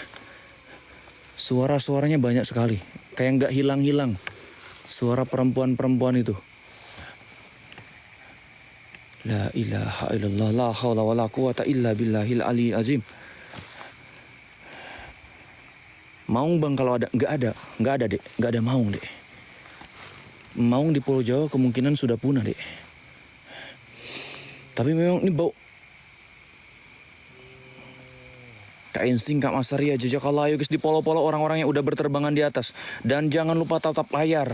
Suara-suaranya banyak sekali. Kayak nggak hilang-hilang. Suara perempuan-perempuan itu. La ilaha illallah, la haula wa la quwata illa billahil aliyil azim. Maung bang kalau ada? Nggak ada dek, nggak ada maung dek. Maung di Pulau Jawa kemungkinan sudah punah dek. Tapi memang ini bau. Kain singkat masaria jajakallah ayo guys di polo-polo orang-orang yang udah berterbangan di atas. Dan jangan lupa tatap layar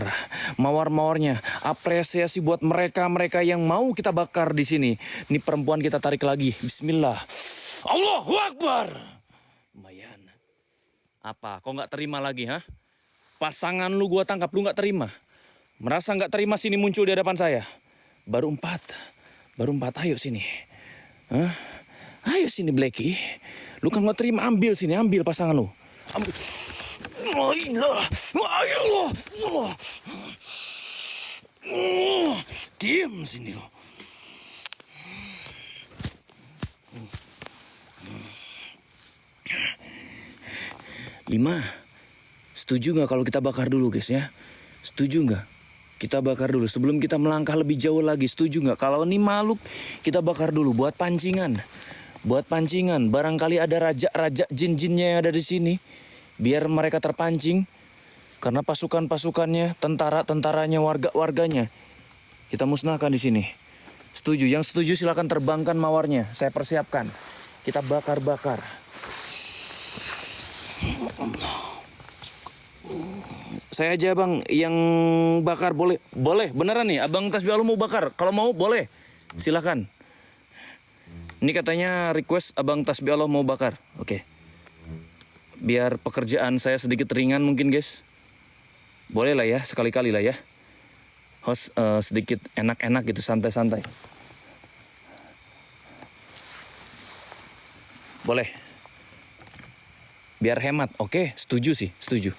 mawar-mawarnya. Apresiasi buat mereka-mereka yang mau kita bakar di sini. Ini perempuan kita tarik lagi. Bismillah. Allahu Akbar. Lumayan. Apa? Kok nggak terima lagi, ha? Pasangan lu gua tangkap, lu nggak terima. Merasa nggak terima sini muncul di hadapan saya. Baru 4. Ayo sini. Hah? Ayo sini Blacky. Lu kan nggak terima, ambil sini, ambil pasangan lu. Ambil. Allah. Diam sini lo. Lima. Setuju nggak kalau kita bakar dulu guys ya? Setuju nggak? Kita bakar dulu sebelum kita melangkah lebih jauh lagi. Setuju nggak? Kalau ini makhluk kita bakar dulu buat pancingan. Buat pancingan, barangkali ada raja-raja jin-jinnya yang ada di sini. Biar mereka terpancing. Karena pasukan-pasukannya, tentara-tentaranya, warga-warganya. Kita musnahkan di sini. Setuju? Yang setuju silakan terbangkan mawarnya. Saya persiapkan. Kita bakar-bakar. Saya aja bang yang bakar boleh? Boleh, beneran nih. Abang Tasbih Allah mau bakar. Kalau mau boleh. Silakan. Ini katanya request Abang Tasbih Allah mau bakar. Oke. Biar pekerjaan saya sedikit ringan mungkin guys. Boleh lah ya, sekali-kali lah ya. Host sedikit enak-enak gitu, santai-santai. Boleh. Biar hemat. Oke, setuju sih, setuju.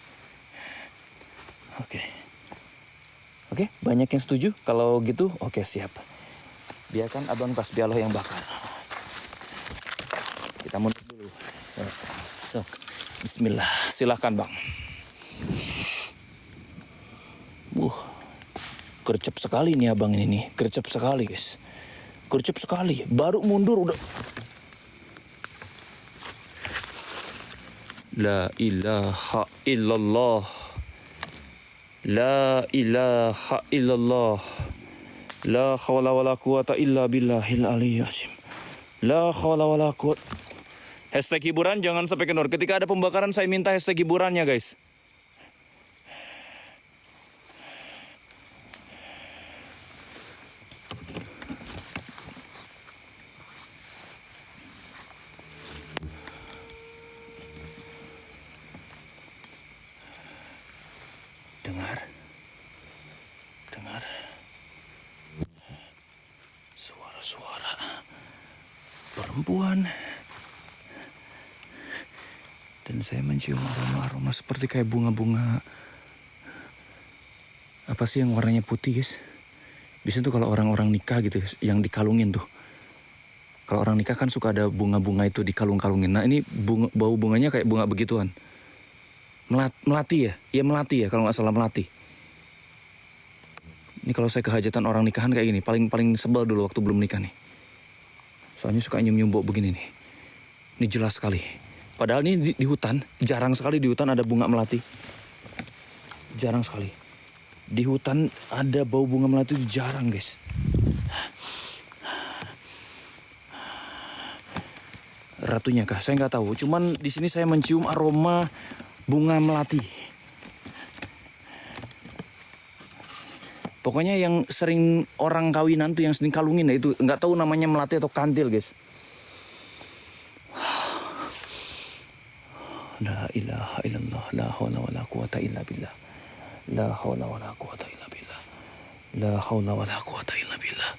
Oke, banyak yang setuju. Kalau gitu, oke siap. Biarkan Abang Tasbih Allah yang bakar. Kita mundur dulu. So, bismillah. Silahkan bang. Gercep sekali nih abang ini nih. Gercep sekali guys. Gercep sekali. Baru mundur udah. La ilaha illallah. La ilaha illallah. La hawla wa la quwata illa billahil aliyyil azim. La hawla wa la quwata. Hashtag hiburan jangan sampai kendor. Ketika ada pembakaran saya minta hashtag hiburannya guys. Dengar. Suara-suara perempuan. Dan saya mencium aroma-aroma seperti kayak bunga-bunga. Apa sih yang warnanya putih guys? Biasanya tuh kalau orang-orang nikah gitu yang dikalungin tuh. Kalau orang nikah kan suka ada bunga-bunga itu dikalung-kalungin. Nah ini bau bunganya kayak bunga begituan. Melati ya? Iya melati ya kalau nggak salah melati. Ini kalau saya kehajatan orang nikahan kayak gini. Paling sebel dulu waktu belum nikah nih. Soalnya suka nyium-nyium bau begini nih. Ini jelas sekali. Padahal ini di hutan, jarang sekali di hutan ada bunga melati. Jarang sekali. Di hutan ada bau bunga melati itu jarang guys. Ratunya kah? Saya nggak tahu. Cuman di sini saya mencium aroma bunga melati. Pokoknya yang sering orang kawinan tuh yang sering kalungin ya itu nggak tahu namanya melati atau kantil guys. La ilaha illallah, la haula wala quwata illa billah. La haula wala quwata illa billah. La haula wala quwata illa billah.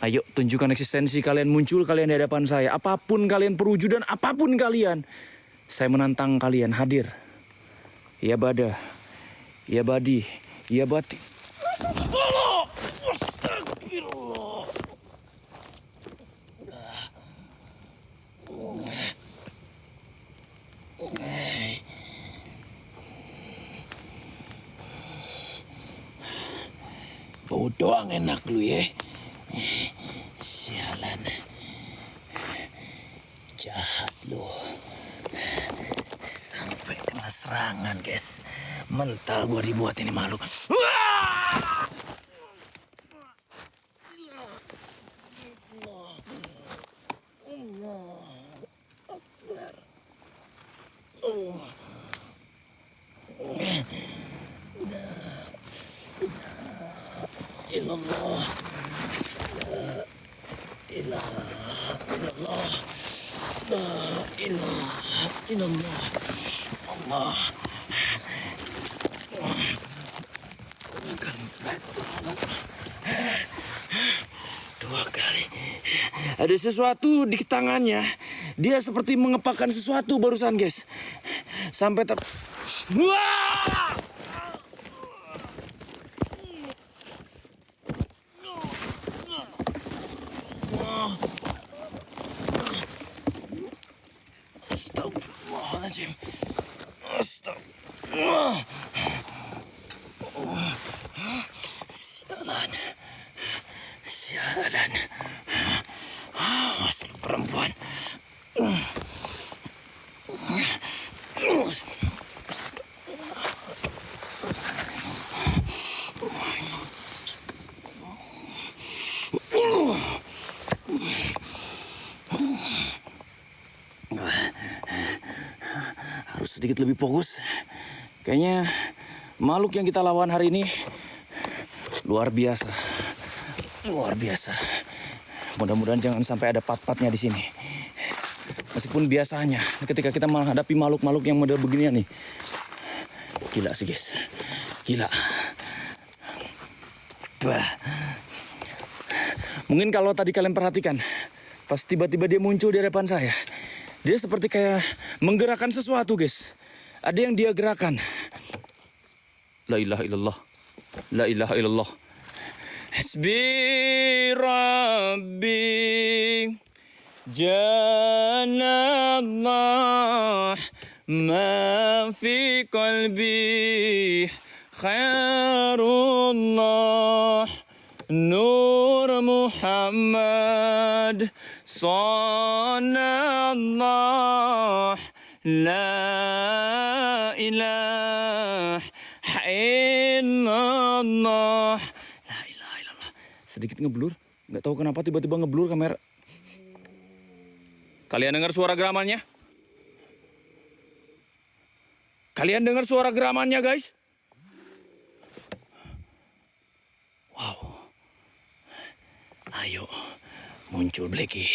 Ayo tunjukkan eksistensi kalian, muncul kalian di hadapan saya. Apapun kalian perwujudan, apapun kalian. Saya menantang kalian hadir. Ya bada, ya badi, ya bati. Astagfirullah. Bau doang enak lu ya. Sialan. Jahat lu. Sampai kena serangan guys. Mental gua dibuat ini makhluk. illallah. La ilaha illallah. La ilaha illallah. Allah. Dua kali. Ada sesuatu di tangannya. Dia seperti mengepakkan sesuatu barusan, guys. Sampai Wah! Astagfirullahaladzim. Astagfirullah. Sialan. Sialan. Masuk perempuan. Harus sedikit lebih fokus. Kayaknya makhluk yang kita lawan hari ini luar biasa. Luar biasa. Mudah-mudahan jangan sampai ada pat-patnya di sini. Meskipun biasanya ketika kita menghadapi makhluk-makhluk yang model beginian nih. Gila sih, guys. Gila. Wah. Mungkin kalau tadi kalian perhatikan, pas tiba-tiba dia muncul di hadapan saya, dia seperti kayak menggerakkan sesuatu, guys. Ada yang dia gerakan. La ilaha illallah. La ilaha illallah. Hasbi Rabbi Janallah ma fi qalbi khairullah Nur Muhammad Sallallahu La ilaha illallah. La ilaha illallah. Sedikit ngeblur. Nggak tahu kenapa tiba-tiba ngeblur kamera. Kalian dengar suara geramannya? Kalian dengar suara geramannya, guys? Wow. Ayo. Muncul Blacky.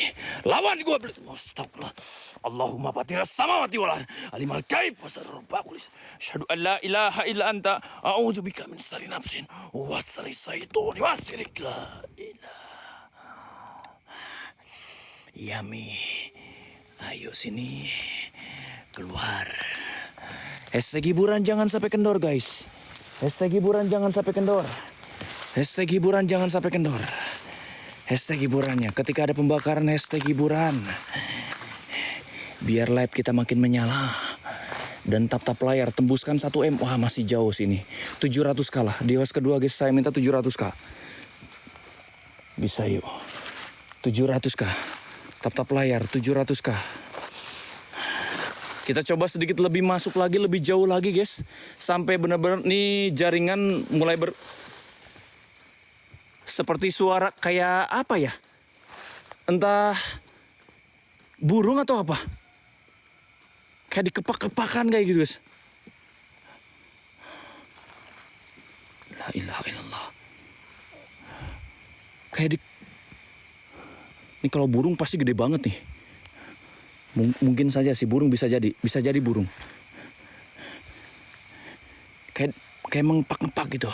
Lawan gue Blacky. Astagfirullah. Allahumma patiras samawati wal ard. Alimal gaib wa sarrabakulis. Asyhadu an la ilaha illa anta. A'udzubika min syarri nafsin. Wa syarri syaitani wa syirik la ilaha. Yami. Ayo sini. Keluar. Hashtag hiburan jangan sampai kendor, guys. Hashtag hiburan jangan sampai kendor. Hashtag hiburan jangan sampai kendor. Hashtag hiburannya. Ketika ada pembakaran, hashtag hiburan. Biar live kita makin menyala. Dan tap-tap layar tembuskan 1M. Wah, masih jauh sini. 700 kalah. Di host kedua, guys, saya minta 700k. Bisa yuk. 700k. Tap-tap layar 700k. Kita coba sedikit lebih masuk lagi, lebih jauh lagi, guys. Sampai benar-benar nih jaringan mulai seperti suara kayak apa ya? Entah burung atau apa. Kayak dikepak-kepakan kayak gitu, guys. La ilaha illallah. Kayak ini kalau burung pasti gede banget nih. Mungkin saja sih burung bisa jadi burung. Kayak mengepak-ngepak gitu.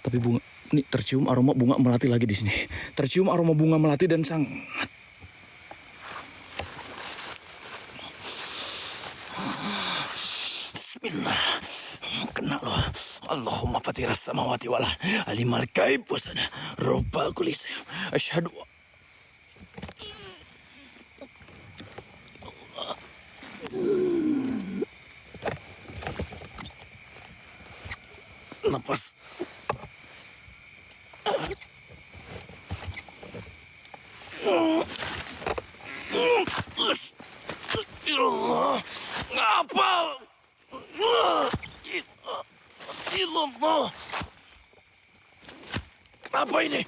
Tapi bunga ini tercium aroma bunga melati lagi di sini. Tercium aroma bunga melati dan sangat. Bismillah. Kena loh. Allahumma patiras samawati wal ard. Alimal gaib wa sarrabbal kulli syai'. Asyhadu Lepas. Astagfirullah. Ngapal. Ilallah. Kenapa ini?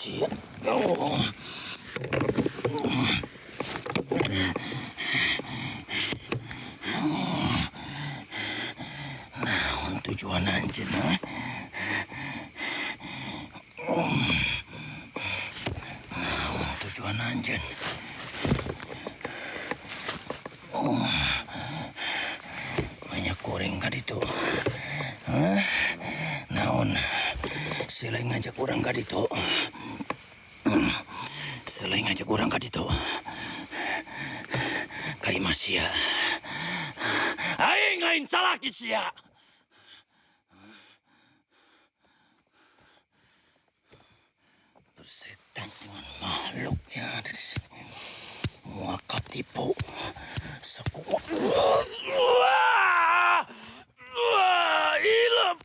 siap. Oh. Nah, tujuan anjir, nah. Tujuan anjir. Banyak goreng kan itu. Naon selain ngajak orang ka ditu. Selain ngajak orang ka ditu. Kai masia. Aing lain salah sia. Bersetan dengan makhluk yang ada di sini. Muaka tipu. Sekuat. Ilap.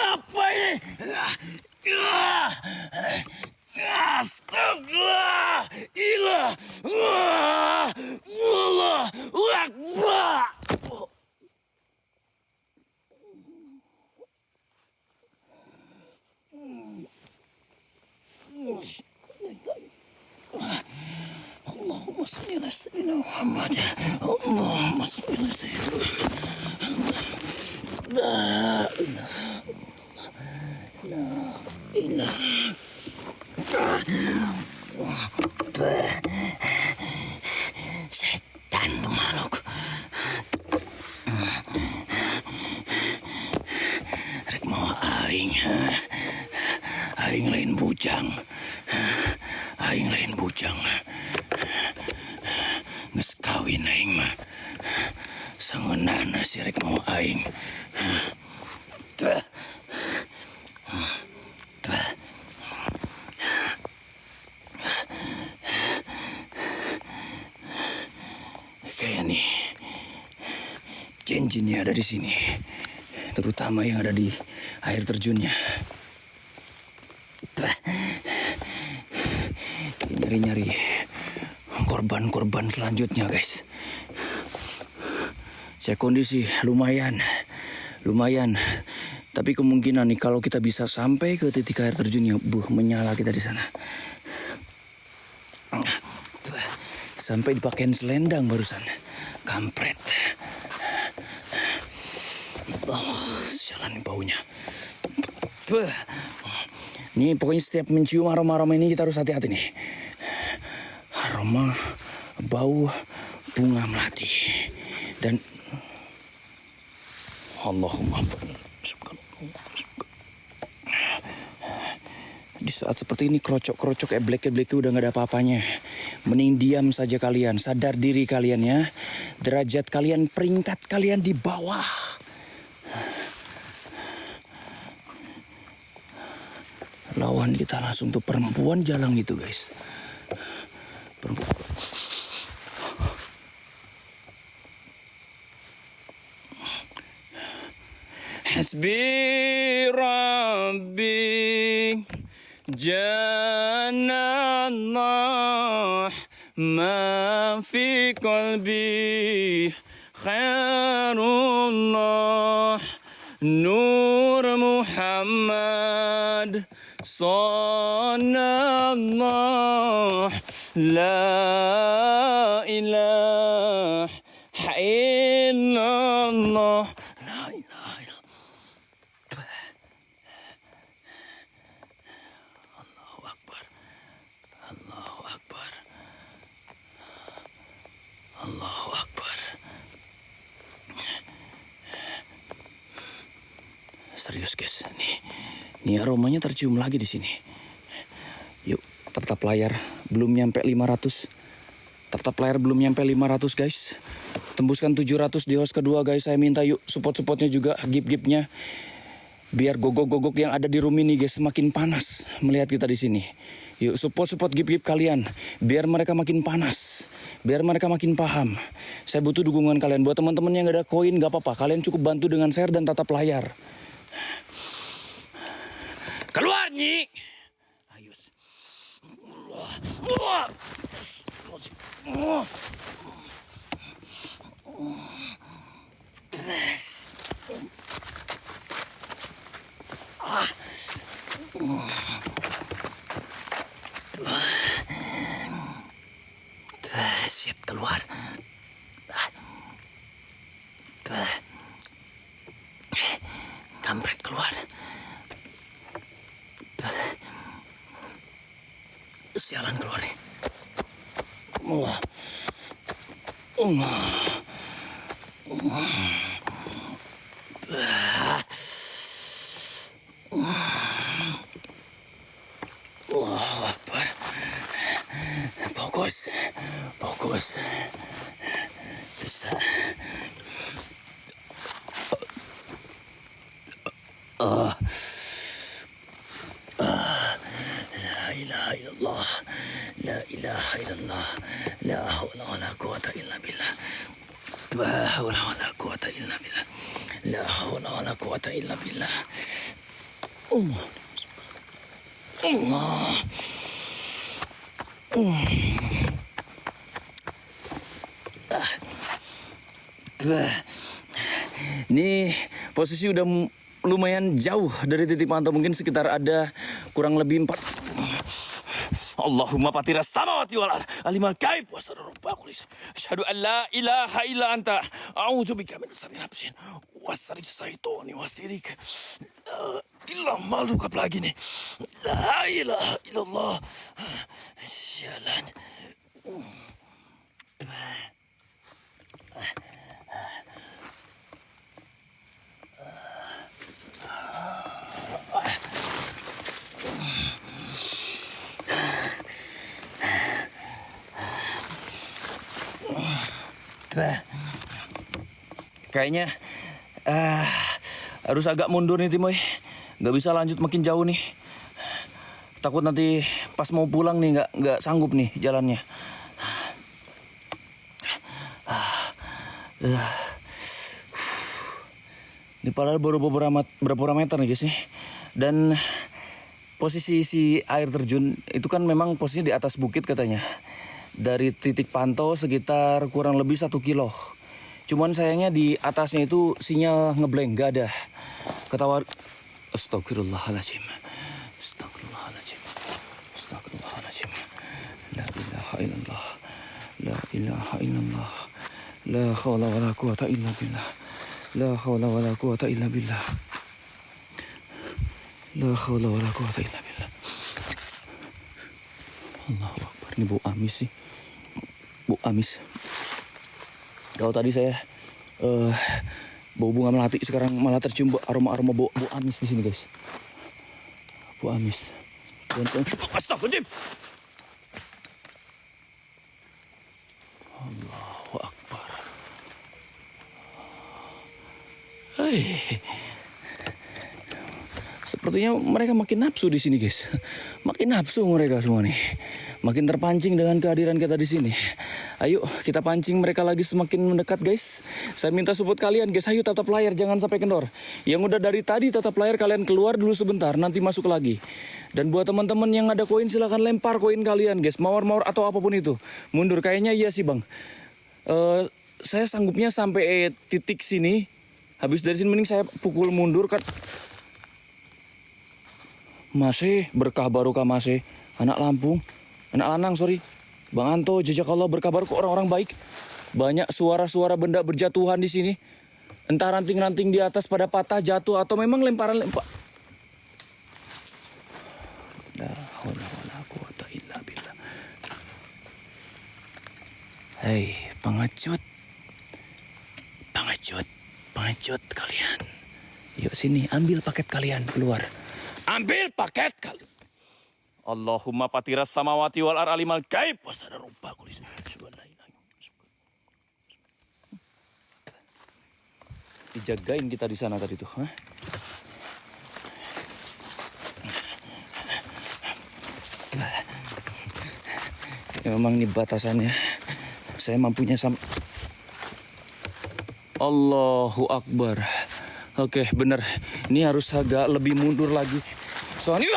Apa ini? Astagfirullah. Ilah. Allahu Akbar. Allahumma salli ala sayyidina Muhammad. Allahumma salli ala sayyidina Muhammad. La ilaha setan tu makhluk. Rek mau aing. Aing lain bujang. Aing lain bujang. Geus kawin aing mah. Sangeunana si rek mau aing. Kayak nih jin-jinnya ada di sini, terutama yang ada di air terjunnya. Nyari-nyari korban-korban selanjutnya, guys. Saya kondisi lumayan. Tapi kemungkinan nih kalau kita bisa sampai ke titik air terjunnya, menyala kita di sana. Sampai dipakein selendang barusan. Kampret. Jalan baunya. Nih pokoknya setiap mencium aroma-aroma ini kita harus hati-hati nih. Aroma bau bunga melati. Dan Allahumma di saat seperti ini krocok-krocok eblek-eblek udah gak ada apa-apanya. Mending diam saja kalian, sadar diri kalian ya. Derajat kalian, peringkat kalian di bawah. Lawan kita langsung tuh perempuan jalang gitu, guys. Perempuan. Hasbi Rabbi Janallah ma fi qalbi khairullah Nur Muhammad Sallallahu La ilaha illallah La ilaha illallah Allahu Akbar Allahu Akbar Allahu Akbar. Serius guys, nih aromanya tercium lagi di sini. Yuk, tap layar belum nyampe 500. Tap layar belum nyampe 500 guys. Tembuskan 700 di host kedua guys. Saya minta yuk support-supportnya juga, gip-gipnya. Biar gogok-gogok yang ada di room ini guys semakin panas melihat kita di sini. Yuk support gip-gip kalian biar mereka makin panas. biar mereka makin paham. Saya butuh dukungan kalian. Buat teman-teman yang gak ada koin gak apa-apa, kalian cukup bantu dengan share dan tatap layar. Keluar, Nyi. Ayo. Shit, keluar. Kampret keluar. Sialan keluar nih. Allahu Akbar. Fokus. Bisa. La ilaha illallah. La ilaha illallah. La hawla wa la quwata illa billah. La hawla wa la quwata illa billah. La hawla wa la quwata illa billah. Allah. Ini posisi udah lumayan jauh dari titik pantau, mungkin sekitar ada kurang lebih 4. Allahumma patiras samawati wal ard alimal gaib wa sarrubba kulis. Asyhadu an la ilaha illa anta a'udzubika min syarri nafsin wa syarri syaitani wa syirik. Illa maluk apa lagi nih? La ilaha illallah. Jalan. Kayaknya harus agak mundur nih Timoy. Gak bisa lanjut makin jauh nih. Takut nanti pas mau pulang nih nggak sanggup nih jalannya. Ini padahal baru berapa meter nih guys nih. Dan posisi si air terjun itu kan memang posisinya di atas bukit katanya. Dari titik pantau sekitar kurang lebih 1 kilo. Cuman sayangnya di atasnya itu sinyal ngeblank, gak ada. Ketawa. Astagfirullahaladzim. Astagfirullahaladzim. Astagfirullahaladzim. La ilaha illallah. La ilaha illallah. La hawla wa la quwata illa billah. La hawla wa la quwata illa billah. La hawla wa la quwata illa billah. Allahu Akbar. Ini bau amis sih. Bau amis. Kalau tadi saya bau bunga melati, sekarang malah tercium aroma bau amis di sini guys. Bau amis. Astagfirullahaladzim. Allahu Akbar. Hei. Sepertinya mereka makin nafsu di sini guys. Makin nafsu mereka semua nih. Makin terpancing dengan kehadiran kita di sini. Ayo kita pancing mereka lagi semakin mendekat guys. Saya minta support kalian guys. Ayo tatap layar, jangan sampai kendor. Yang udah dari tadi tatap layar, kalian keluar dulu sebentar, nanti masuk lagi. Dan buat teman-teman yang ada koin silahkan lempar koin kalian guys. Mawar-mawar atau apapun itu. Mundur kayaknya iya sih bang. Saya sanggupnya sampai titik sini. Habis dari sini mending saya pukul mundur kan. Masih berkah barokah masih. Anak Lampung. Anak Lanang sorry. Bang Anto, jazakallah berkah barokah orang-orang baik. Banyak suara-suara benda berjatuhan di sini. Entah ranting-ranting di atas pada patah jatuh atau memang lemparan. La haula wala quwata illa billah. Hei, pengecut. Pengecut kalian. Yuk sini, ambil paket kalian keluar. Ambil paket kalian. Allahumma patiras samawati wal ar alimal gaib wasada rupa kulis. Dijagain kita di sana tadi tuh. Hah? Ya, memang ini batasannya. saya mampunya Allahu Akbar. Oke, bener. Ini harus agak lebih mundur lagi. Soalnya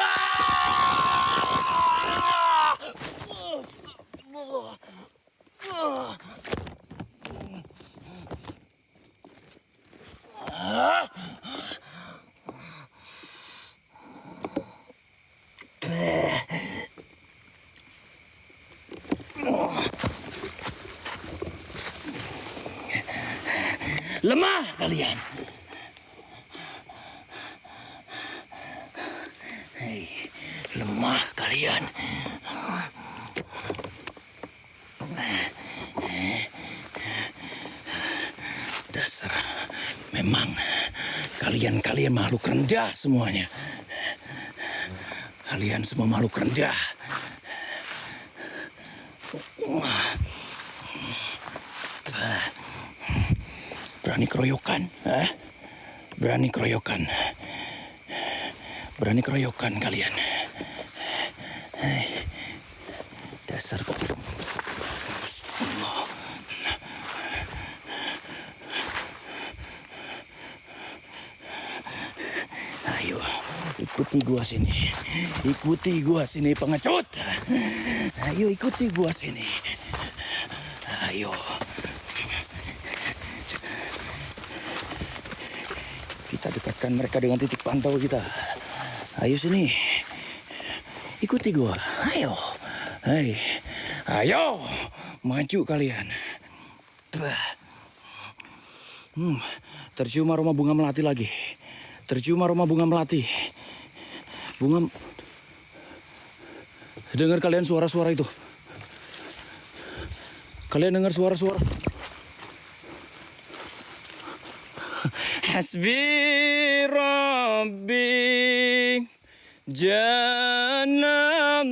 lemah kalian. Hei, lemah kalian. Dasar, memang kalian makhluk rendah semuanya. Kalian semua makhluk rendah. Berani keroyokan, Berani keroyokan. Berani keroyokan kalian. Dasar bocong. Astagfirullah. Ayo, ikuti gua sini. Ikuti gua sini, pengecut. Ayo, ikuti gua sini. Ayo. Kita dekatkan mereka dengan titik pantau kita. Ayo sini. Ikuti gua. Ayo. Hei. Ayo. Maju kalian. Tercium aroma bunga melati lagi. Tercium aroma bunga melati. Bunga. Dengar kalian suara-suara itu? Kalian dengar suara-suara? Hasbi Rabbi Janallah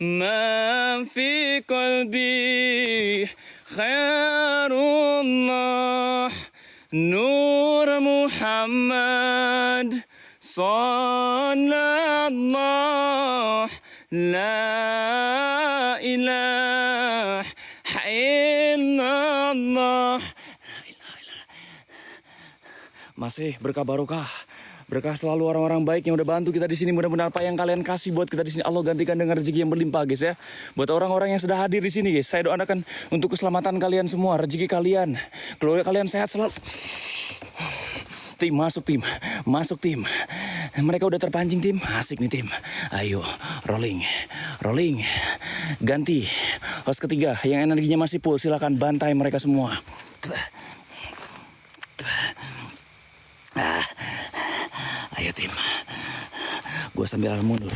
ma fi qalbi khairullah Nur Muhammad Sallallahu La ilaha illallah. Masih berkah barokah. Berkah selalu orang-orang baik yang udah bantu kita di sini. Mudah-mudahan apa yang kalian kasih buat kita di sini Allah gantikan dengan rezeki yang berlimpah, guys ya. Buat orang-orang yang sudah hadir di sini, guys, saya doakan untuk keselamatan kalian semua, rezeki kalian, keluarga kalian sehat selalu. Tim, masuk tim. Masuk tim. Mereka udah terpancing tim. Asik nih tim. Ayo, rolling. Rolling. Ganti. Host ketiga yang energinya masih full, silakan bantai mereka semua. Ayo tim. Gua sambil mundur.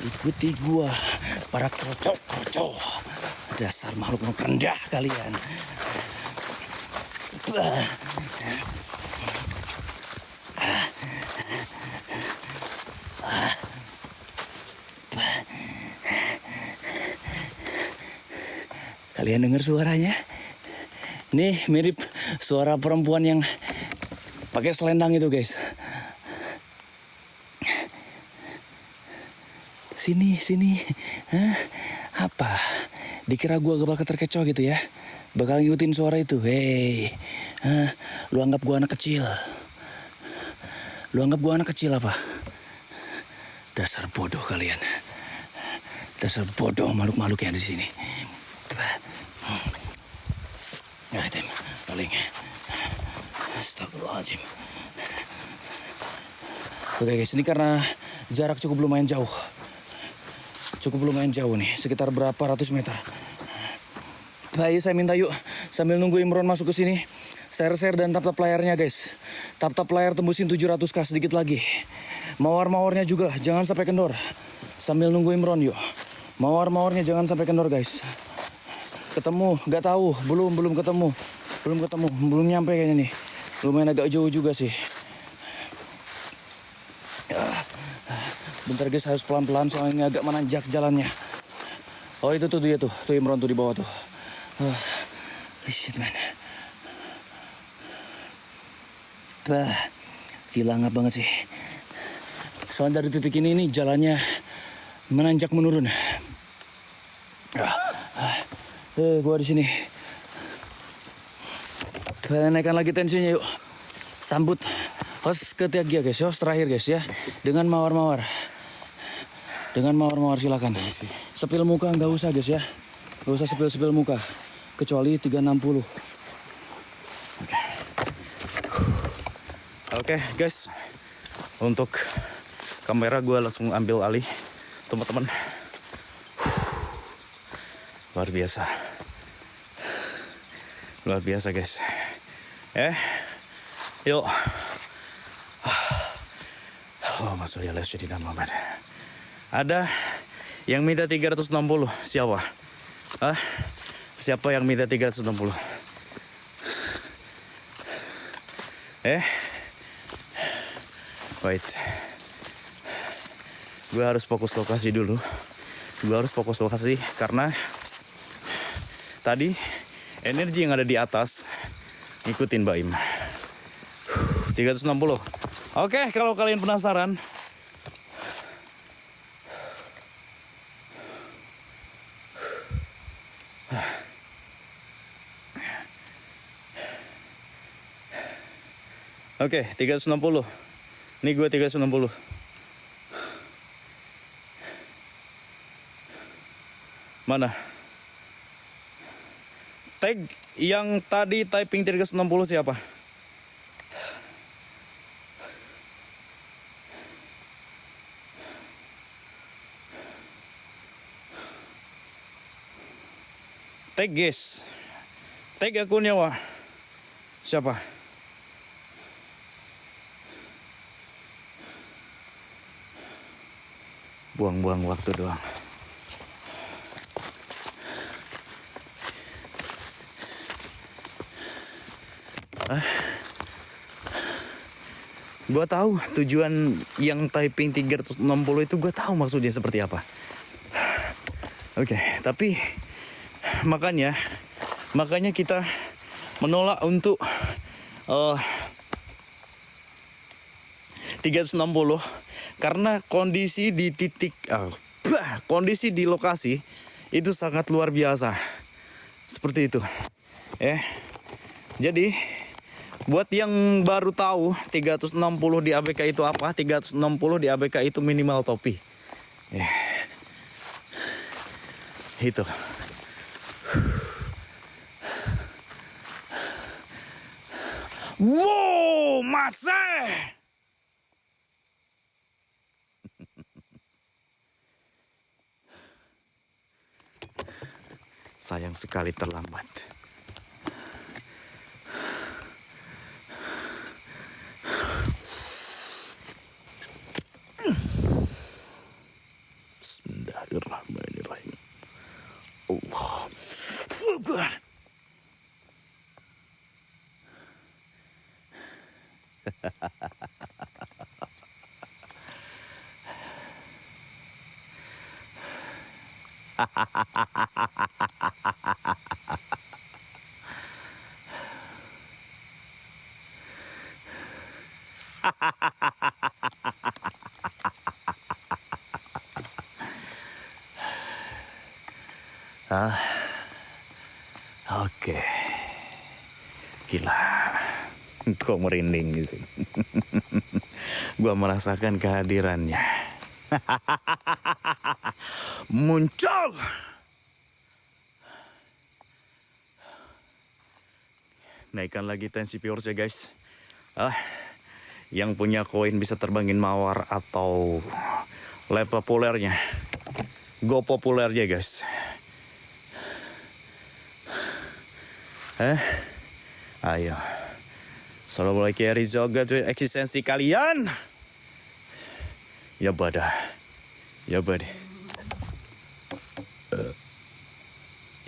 Ikuti gua, para krocok-krocok. Dasar makhluk rendah kalian. Kalian dengar suaranya? Nih mirip suara perempuan yang pakai selendang itu, guys. Sini. Hah? Apa? Dikira gua bakal terkecoh gitu ya? Bakal ngikutin suara itu. Hei. Lu anggap gua anak kecil? Lu anggap gua anak kecil apa? Dasar bodoh kalian. Dasar bodoh makhluk-makhluk yang ada di sini. Ya, tim, paling. Astagfirullahaladzim. Oke guys, ini karena jarak cukup lumayan jauh. Cukup lumayan jauh nih, sekitar berapa ratus meter. Nah, saya minta yuk, sambil nunggu Imron masuk ke sini, share dan tap layarnya guys. Tap layar tembusin 700k sedikit lagi. Mawar-mawarnya juga, jangan sampai kendor. Sambil nunggu Imron yuk. Mawar-mawarnya jangan sampai kendor guys. Ketemu, nggak tahu, belum ketemu, belum nyampe kayaknya nih. Lumayan agak jauh juga sih. Bentar guys, harus pelan-pelan soalnya ini agak menanjak jalannya. Oh itu tuh dia tuh Imron tuh di bawah tuh. Shit man. Gila ngap banget sih. Soalnya dari titik ini jalannya menanjak menurun. Gua di sini. Kita naikkan lagi tensinya yuk. Sambut host ketiga guys, host terakhir guys ya. Dengan mawar-mawar. Dengan mawar-mawar silakan. Sepil muka nggak usah guys ya. Nggak usah sepil-sepil muka. Kecuali 360. Oke guys, untuk kamera gue langsung ambil alih teman-teman. Luar biasa guys. Yuk. Oh, masuk ya les jadi nama man. Ada yang minta 360, siapa? Siapa yang minta 360? Wait. Gue harus fokus lokasi dulu. Karena tadi energi yang ada di atas ngikutin Mbak Im. 360. Oke, kalau kalian penasaran, oke, 360. Ini gue 360. Mana? Tag yang tadi typing 360 siapa? Tag guys. Tag akunnya wah. Siapa? Buang-buang waktu doang. Gua tahu tujuan yang typing 360 itu, gue tahu maksudnya seperti apa. Oke, tapi makanya kita menolak untuk 360 karena kondisi di kondisi di lokasi itu sangat luar biasa. Seperti itu. Jadi buat yang baru tahu 360 di ABK itu apa? 360 di ABK itu minimal topi. Itu. Wow, masih. Sayang sekali terlambat. Bismillahirrahmanirrahim. Allah Akbar. Oke. Gila. Kok merinding sih. Gua merasakan kehadirannya. Muncul. Naikkan lagi tensi viewers ya guys. Yang punya koin bisa terbangin mawar atau lab populernya. Go populernya guys. Ayo. Assalamualaikum ya Rizoga tuh eksistensi kalian. Ya badah. Ya bad.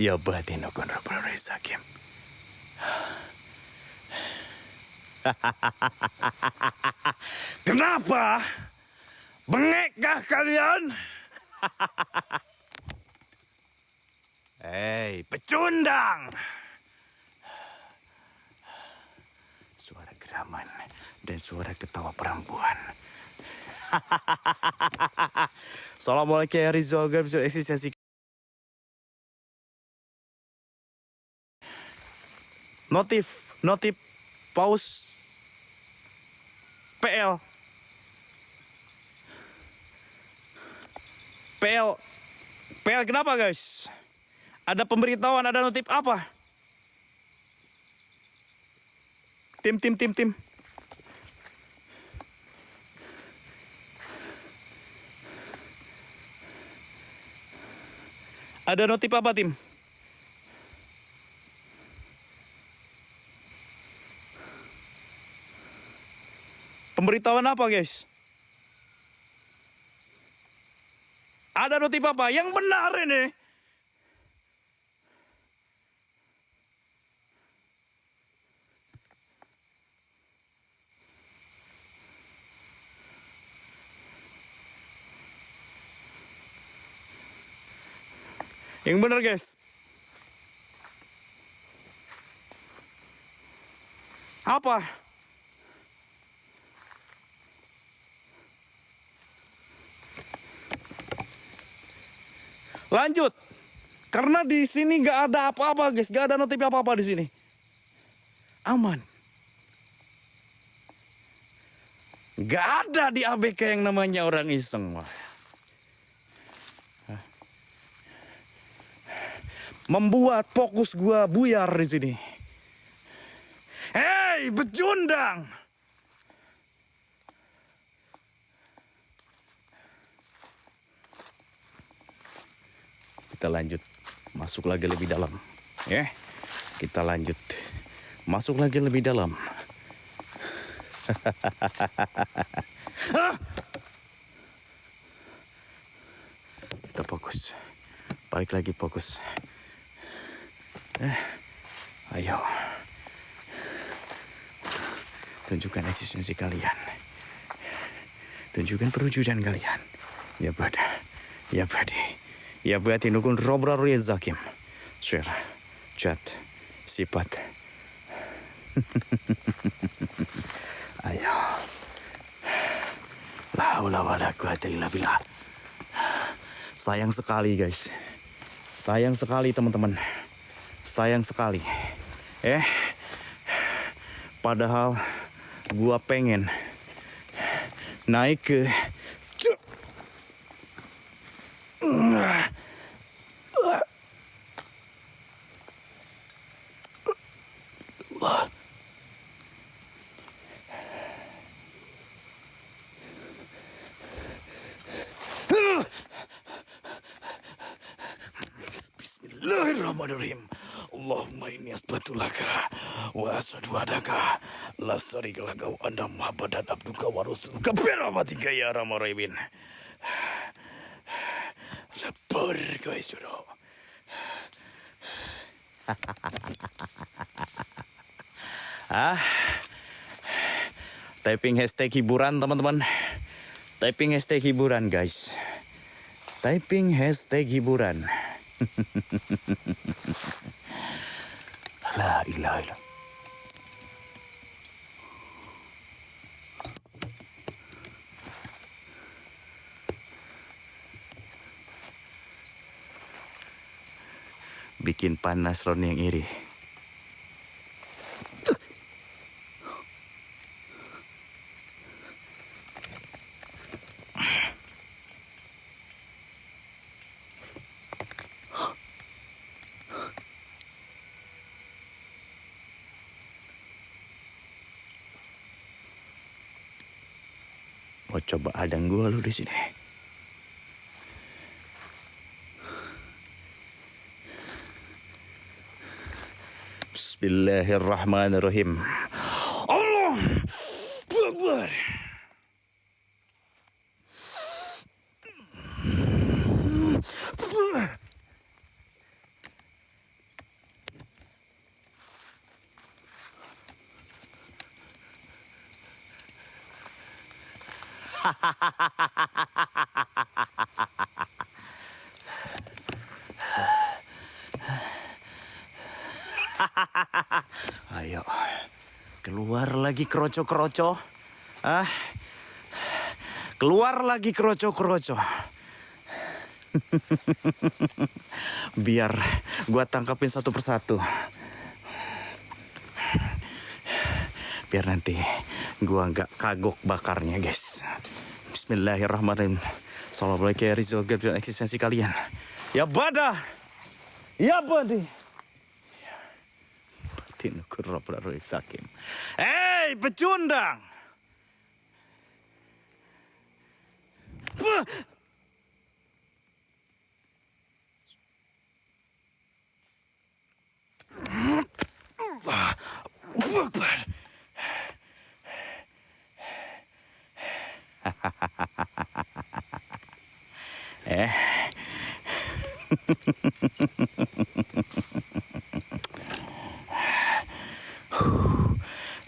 Ya badin ukun rabbul rizakim. Kenapa? Bengekkah kalian? Hei, pecundang! Suara geraman dan suara ketawa perempuan. Assalamualaikum ya Rizal, eksistensi Notif paus PL. PL kenapa guys? Ada pemberitahuan, ada notif apa? Tim. Ada notif apa tim? Pemberitahuan apa guys? Ada notif apa? Yang benar ini. Yang benar guys. Apa? Lanjut. Karena di sini nggak ada apa-apa guys, nggak ada notif apa-apa di sini. Aman. Nggak ada di ABK yang namanya orang iseng. Wah. Membuat fokus gua buyar di sini. Hei, becundang. Kita lanjut. Masuk lagi lebih dalam. Ya. Kita lanjut. Masuk lagi lebih dalam. Kita fokus. Balik lagi fokus. Ayo. Tunjukkan eksistensi kalian. Tunjukkan perwujudan kalian. Ya bada. Ya badi. Ya berarti nukun robra zakim. Share. Chat. Sifat. Ayo. La haula wala quwata illa billah. Sayang sekali guys. Sayang sekali teman-teman. Sayang sekali. Padahal gua pengen naik ke Bismillahirrahmanirrahim. Allahumma inni asbatulaka wa asadu adaka la syarika laka wa anna muhammadan abduka wa rasuluka bi rahmatika ya arhamar rahimin. Lapar guys, bro. Typing hashtag hiburan teman-teman. Typing hashtag hiburan guys. Typing hashtag hiburan. La ilaha illallah. Bikin panas Roni yang iri. Mau coba adang gua lu di sini. Bismillahirrahmanirrahim. Allah Akbar. Ayo, keluar lagi kroco-kroco. Keluar lagi kroco-kroco. Biar gua tangkapin satu persatu. biar nanti gua nggak kagok bakarnya, guys. Bismillahirrahmanirrahim. Assalamualaikum ya Rizal dan eksistensi kalian. Ya bada. Ya badi. Batin kurra sakim. Hei, pecundang. Akbar.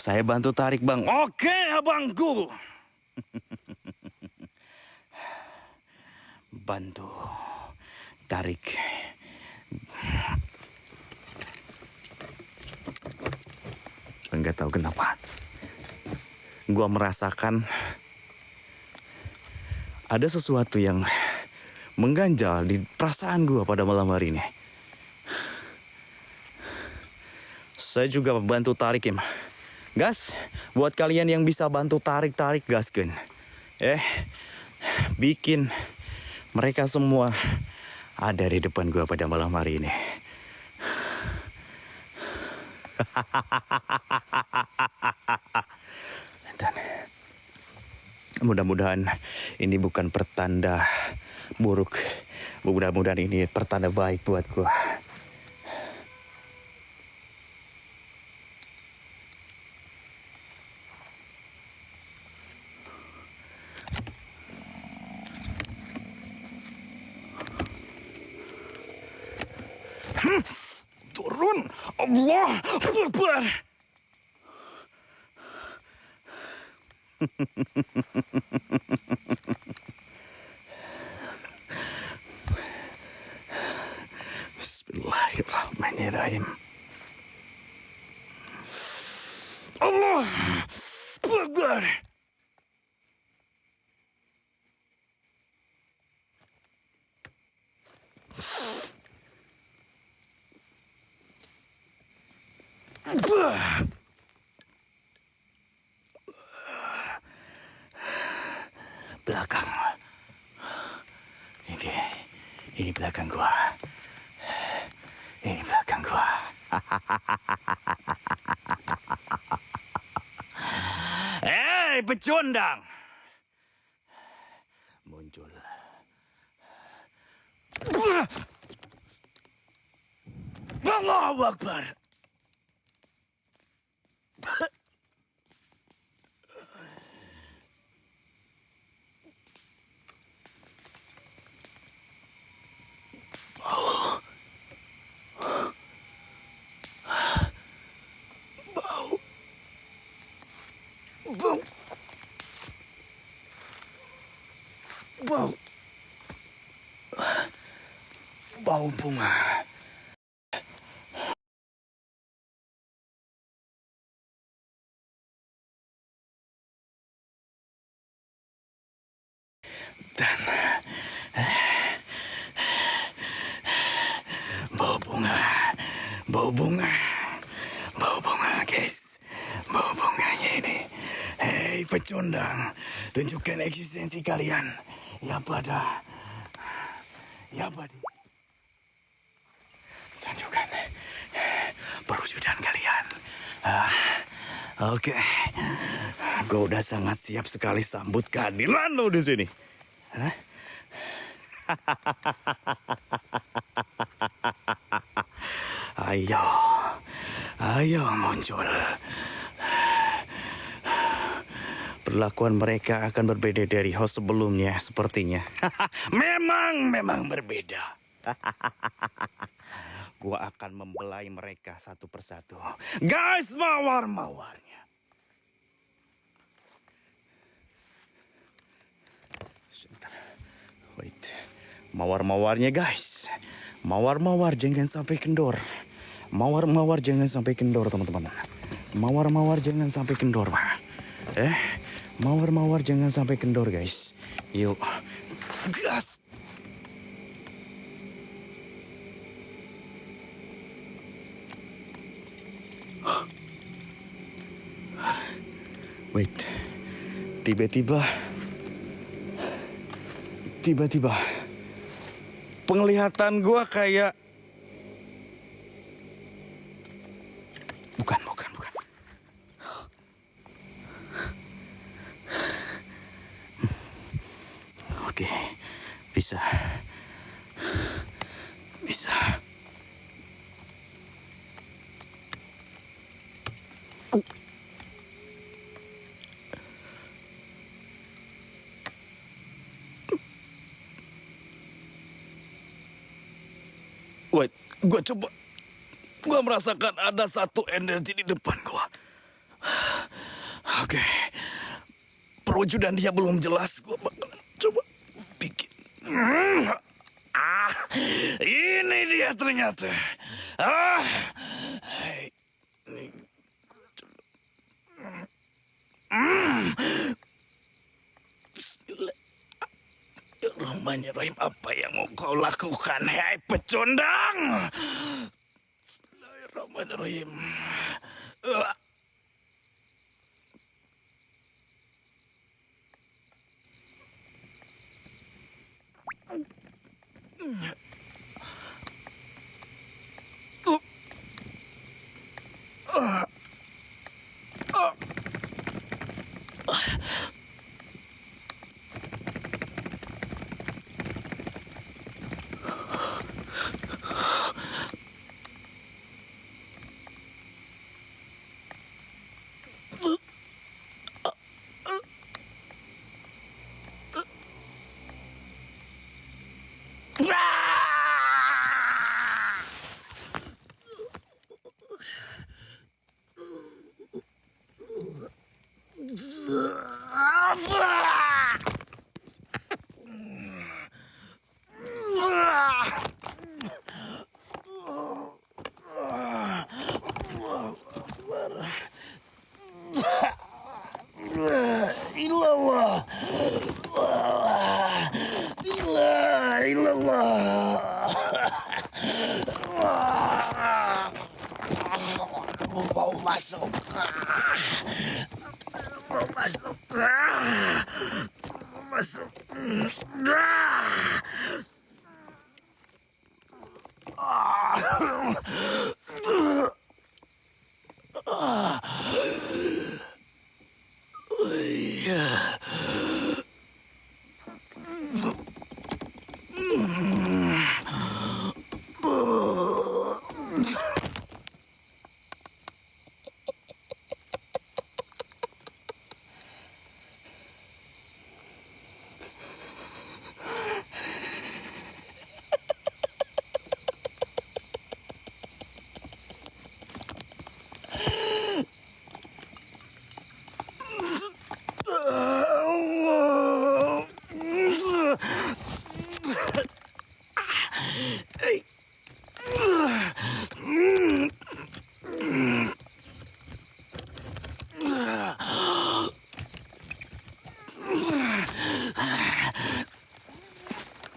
Saya bantu tarik, Bang. Oke, abangku. Bantu tarik. Enggak tahu kenapa. Gua merasakan ada sesuatu yang mengganjal di perasaan gua pada malam hari ini. Saya juga bantu tarik, Im. Gas, buat kalian yang bisa bantu tarik-tarik gaskeun. Bikin mereka semua ada di depan gua pada malam hari ini. Dan mudah-mudahan ini bukan pertanda buruk. Mudah-mudahan ini pertanda baik buat gua. Turun, Allah Akbar. Bismillahirrahmanirrahim. Allah Akbar. Belakang. Ini belakang gua. Ini belakang gua. Hei, pecundang. Muncul. Allahu Akbar. Bau bunga. Dan bau bunga. Bau bunga. Bau bunga, guys. Bau bunganya ini. Hei, pecundang. Tunjukkan eksistensi kalian. Ya pada. Ya pada. Tunjukkan perwujudan kalian. Oke. Gue udah sangat siap sekali sambut kehadiran lo di sini. Ayo. Ayo muncul. Perlakuan mereka akan berbeda dari host sebelumnya sepertinya. Memang berbeda. Gua akan membelai mereka satu persatu. Guys, mawar-mawarnya. Wait. Mawar-mawarnya, guys. Mawar-mawar jangan sampai kendor. Mawar-mawar jangan sampai kendor, teman-teman. Mawar-mawar jangan sampai kendor, Pak. Mawar-mawar jangan sampai kendor, guys. Yuk. Gas. Wait. Tiba-tiba penglihatan gua kayak bukan. Oke. Bisa. Wait, gua merasakan ada satu energi di depan gua. Oke. Perwujudan dia belum jelas, gua bakalan coba bikin. Ini dia ternyata. Ini gua coba. Bismillah. Bismillahirrahmanirrahim. Apa yang mau kau lakukan, hai pecundang? Bismillahirrahmanirrahim. Mau masuk.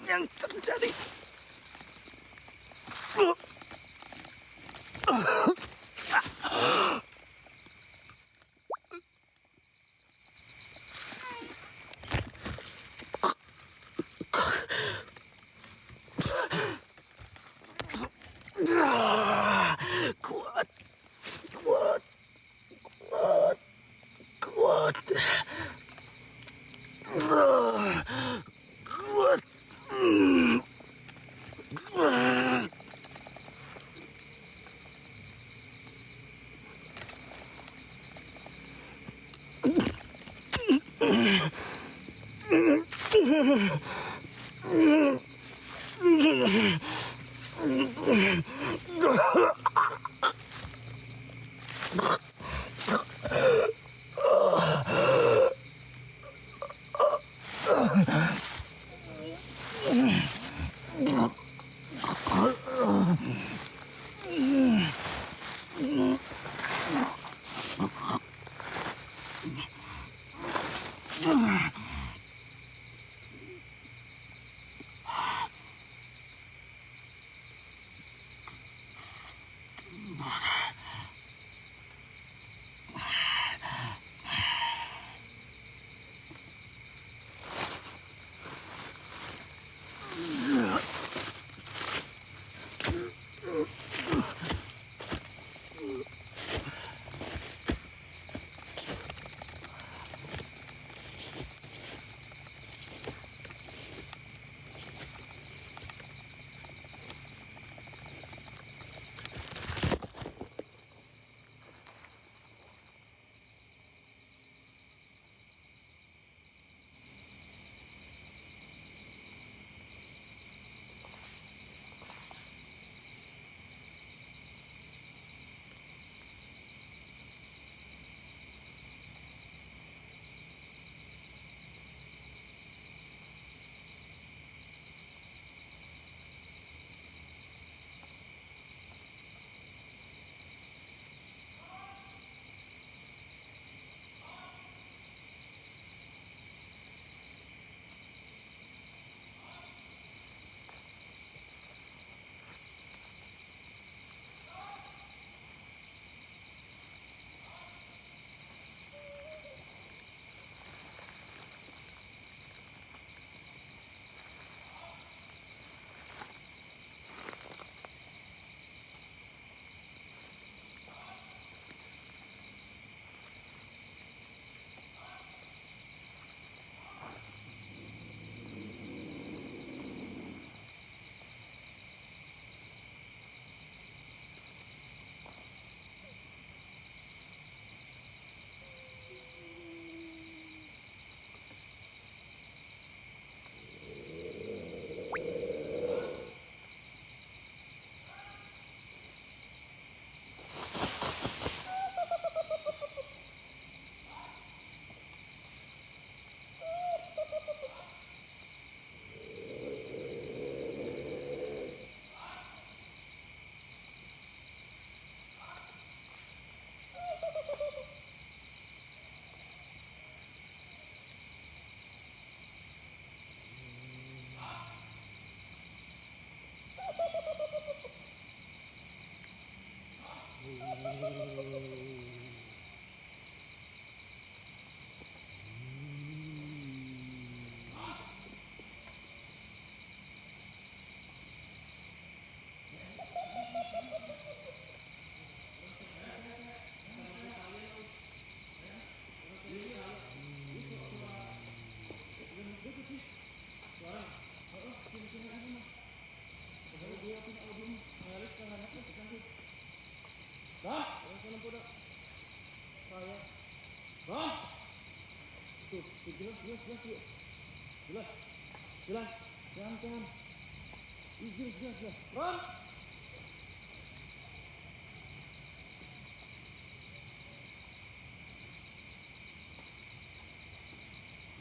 Yang terjadi. Kuat.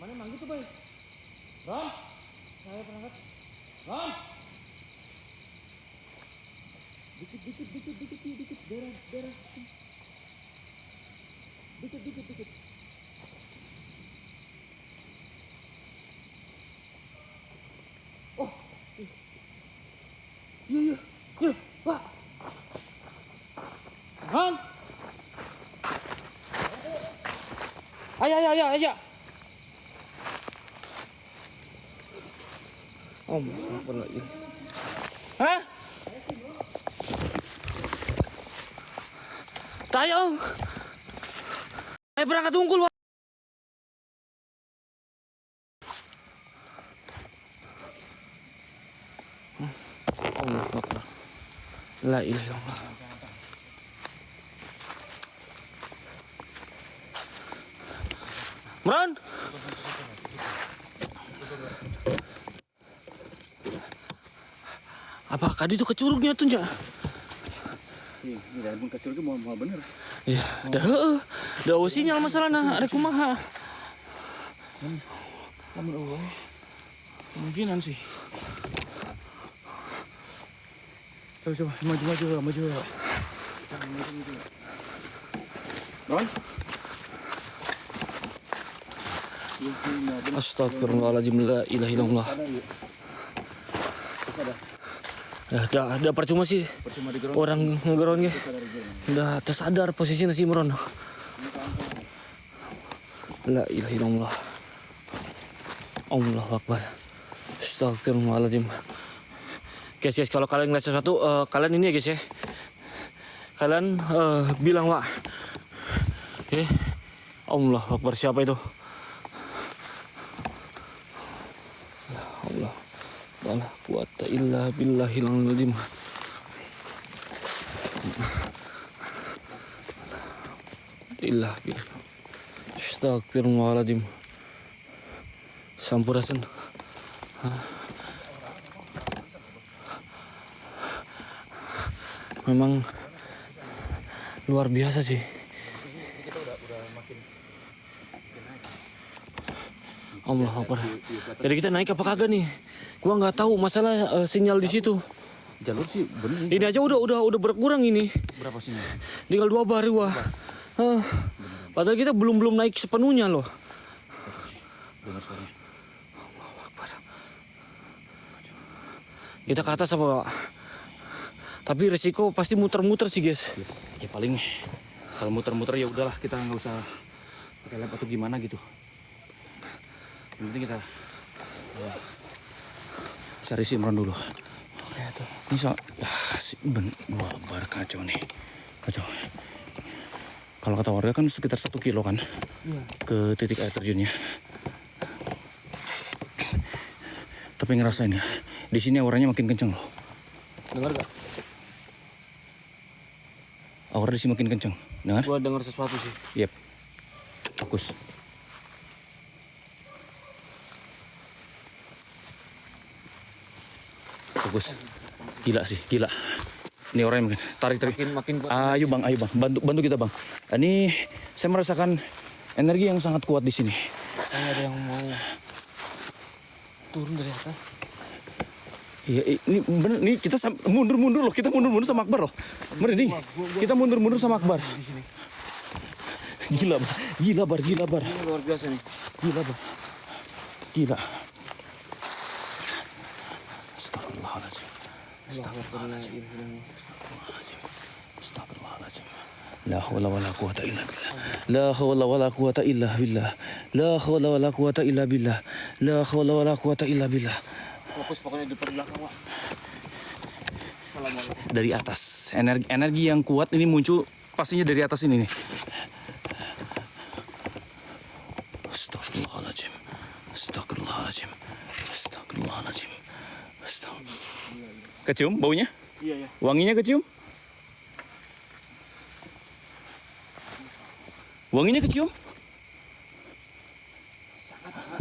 Mana manggil tuh, Boy? Ron? Saya perangkat. Ron? Dikit. Beres. Dikit. Oh. Iya. Wah. Ron? Ayo. Hah? Tayo. Ayo berangkat unggul. Allah Akbar. La ilaha illallah. Meron. Apakah itu kecurugnya tuh, Nyak? Iya, dari pun kecil itu mau bener. Iya, dah sinyal masalahnya, ada kumaha. Namun Allah, kemungkinan sih. Coba, maju. Ron? Astagfirullahaladzim, la ilaha illallah. Ya, dah percuma sih. Orang ngegeron ge. Udah tersadar posisinya si Imron. La ilaha illallah. Allahu Akbar. Astagfirullahaladzim. Guys, kalau kalian ngeliat sesuatu, kalian ini ya guys ya. Kalian bilang, Wak. Allahu Akbar, siapa itu? Allah. Wala quwata illa billahil azim. Illa billah. Astagfirullahaladzim. Sampurasun. Memang luar biasa sih. Allah Akbar. Jadi kita naik apa kagak nih? Gua nggak tahu masalah sinyal di situ. Jalur sih bener. Ini aja udah berkurang ini. Berapa sih? Tinggal 2 bar wah. Padahal kita belum naik sepenuhnya loh. Dengar suaranya. Kita ke atas apa, Pak? Tapi resiko pasti muter-muter sih, guys. Ya paling kalau muter-muter ya udahlah, kita nggak usah pakai lap atau gimana gitu. Yang penting kita cari si Imron dulu. Ini wah, bar kacau nih. Kacau. Kalau kata warga kan sekitar 1 kilo kan ke titik air terjunnya. Tapi ngerasain ya, di sini auranya makin kenceng loh. Dengar gak? Aura di sini makin kenceng. Dengar? Gua dengar sesuatu sih. Yep. Fokus. Fokus. Gila sih, gila. Ini orangnya makin tarik. Makin kuat. Ayo bang, bantu kita bang. Ini saya merasakan energi yang sangat kuat di sini. Kayak ada yang mau turun dari atas. Iya, ini bener nih, kita mundur loh, kita mundur sama Akbar loh. Bener nih, kita mundur sama Akbar. Gila bar. Ini luar biasa nih. Gila bar. Gila. Astagfirullahaladzim. Astagfirullahaladzim. La hawla wala quwata illa billah. La hawla wala quwata illa billah. La hawla wala quwata illa billah. La hawla wala quwata illa billah. Fokus pokoknya di belakang, Wak. Assalamualaikum. Dari atas, energi yang kuat ini muncul pastinya dari atas ini nih. Astagfirullahaladzim. Kecium baunya? Iya. Wanginya kecium?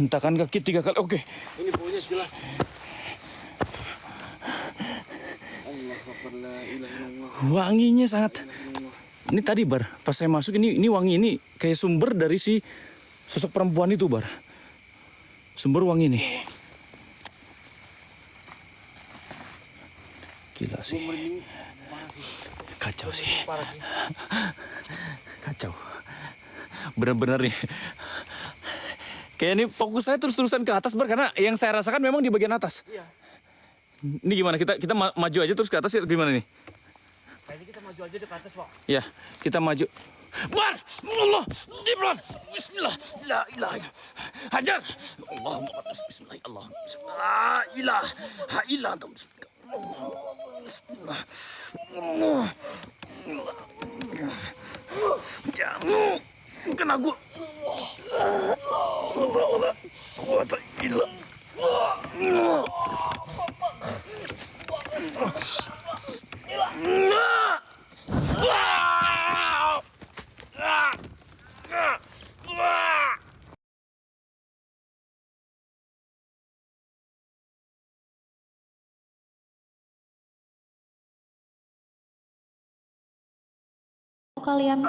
Hentakan kaki 3 kali. Oke. Ini baunya jelas. Wanginya sangat. Ini tadi Bar, pas saya masuk ini wangi ini kayak sumber dari si sosok perempuan itu Bar. Sumber wangi nih. Gila sih. Kacau sih. Kacau. Benar-benar nih. Kayak ini fokus saya terus-terusan ke atas Bar, karena yang saya rasakan memang di bagian atas. Iya. Ini gimana? Kita maju aja terus ke atas ya, gimana nih? Kayaknya kita maju aja ke atas, Pak. Ya, kita maju. Bar, Allah, Dibran, Bismillah, la ilaha illallah. Hajar, Allahumma Bismillah, Allah, la ilaha illa anta. Bismillah, Allah, jangan kena gua. Allah, kuat illa. Kalian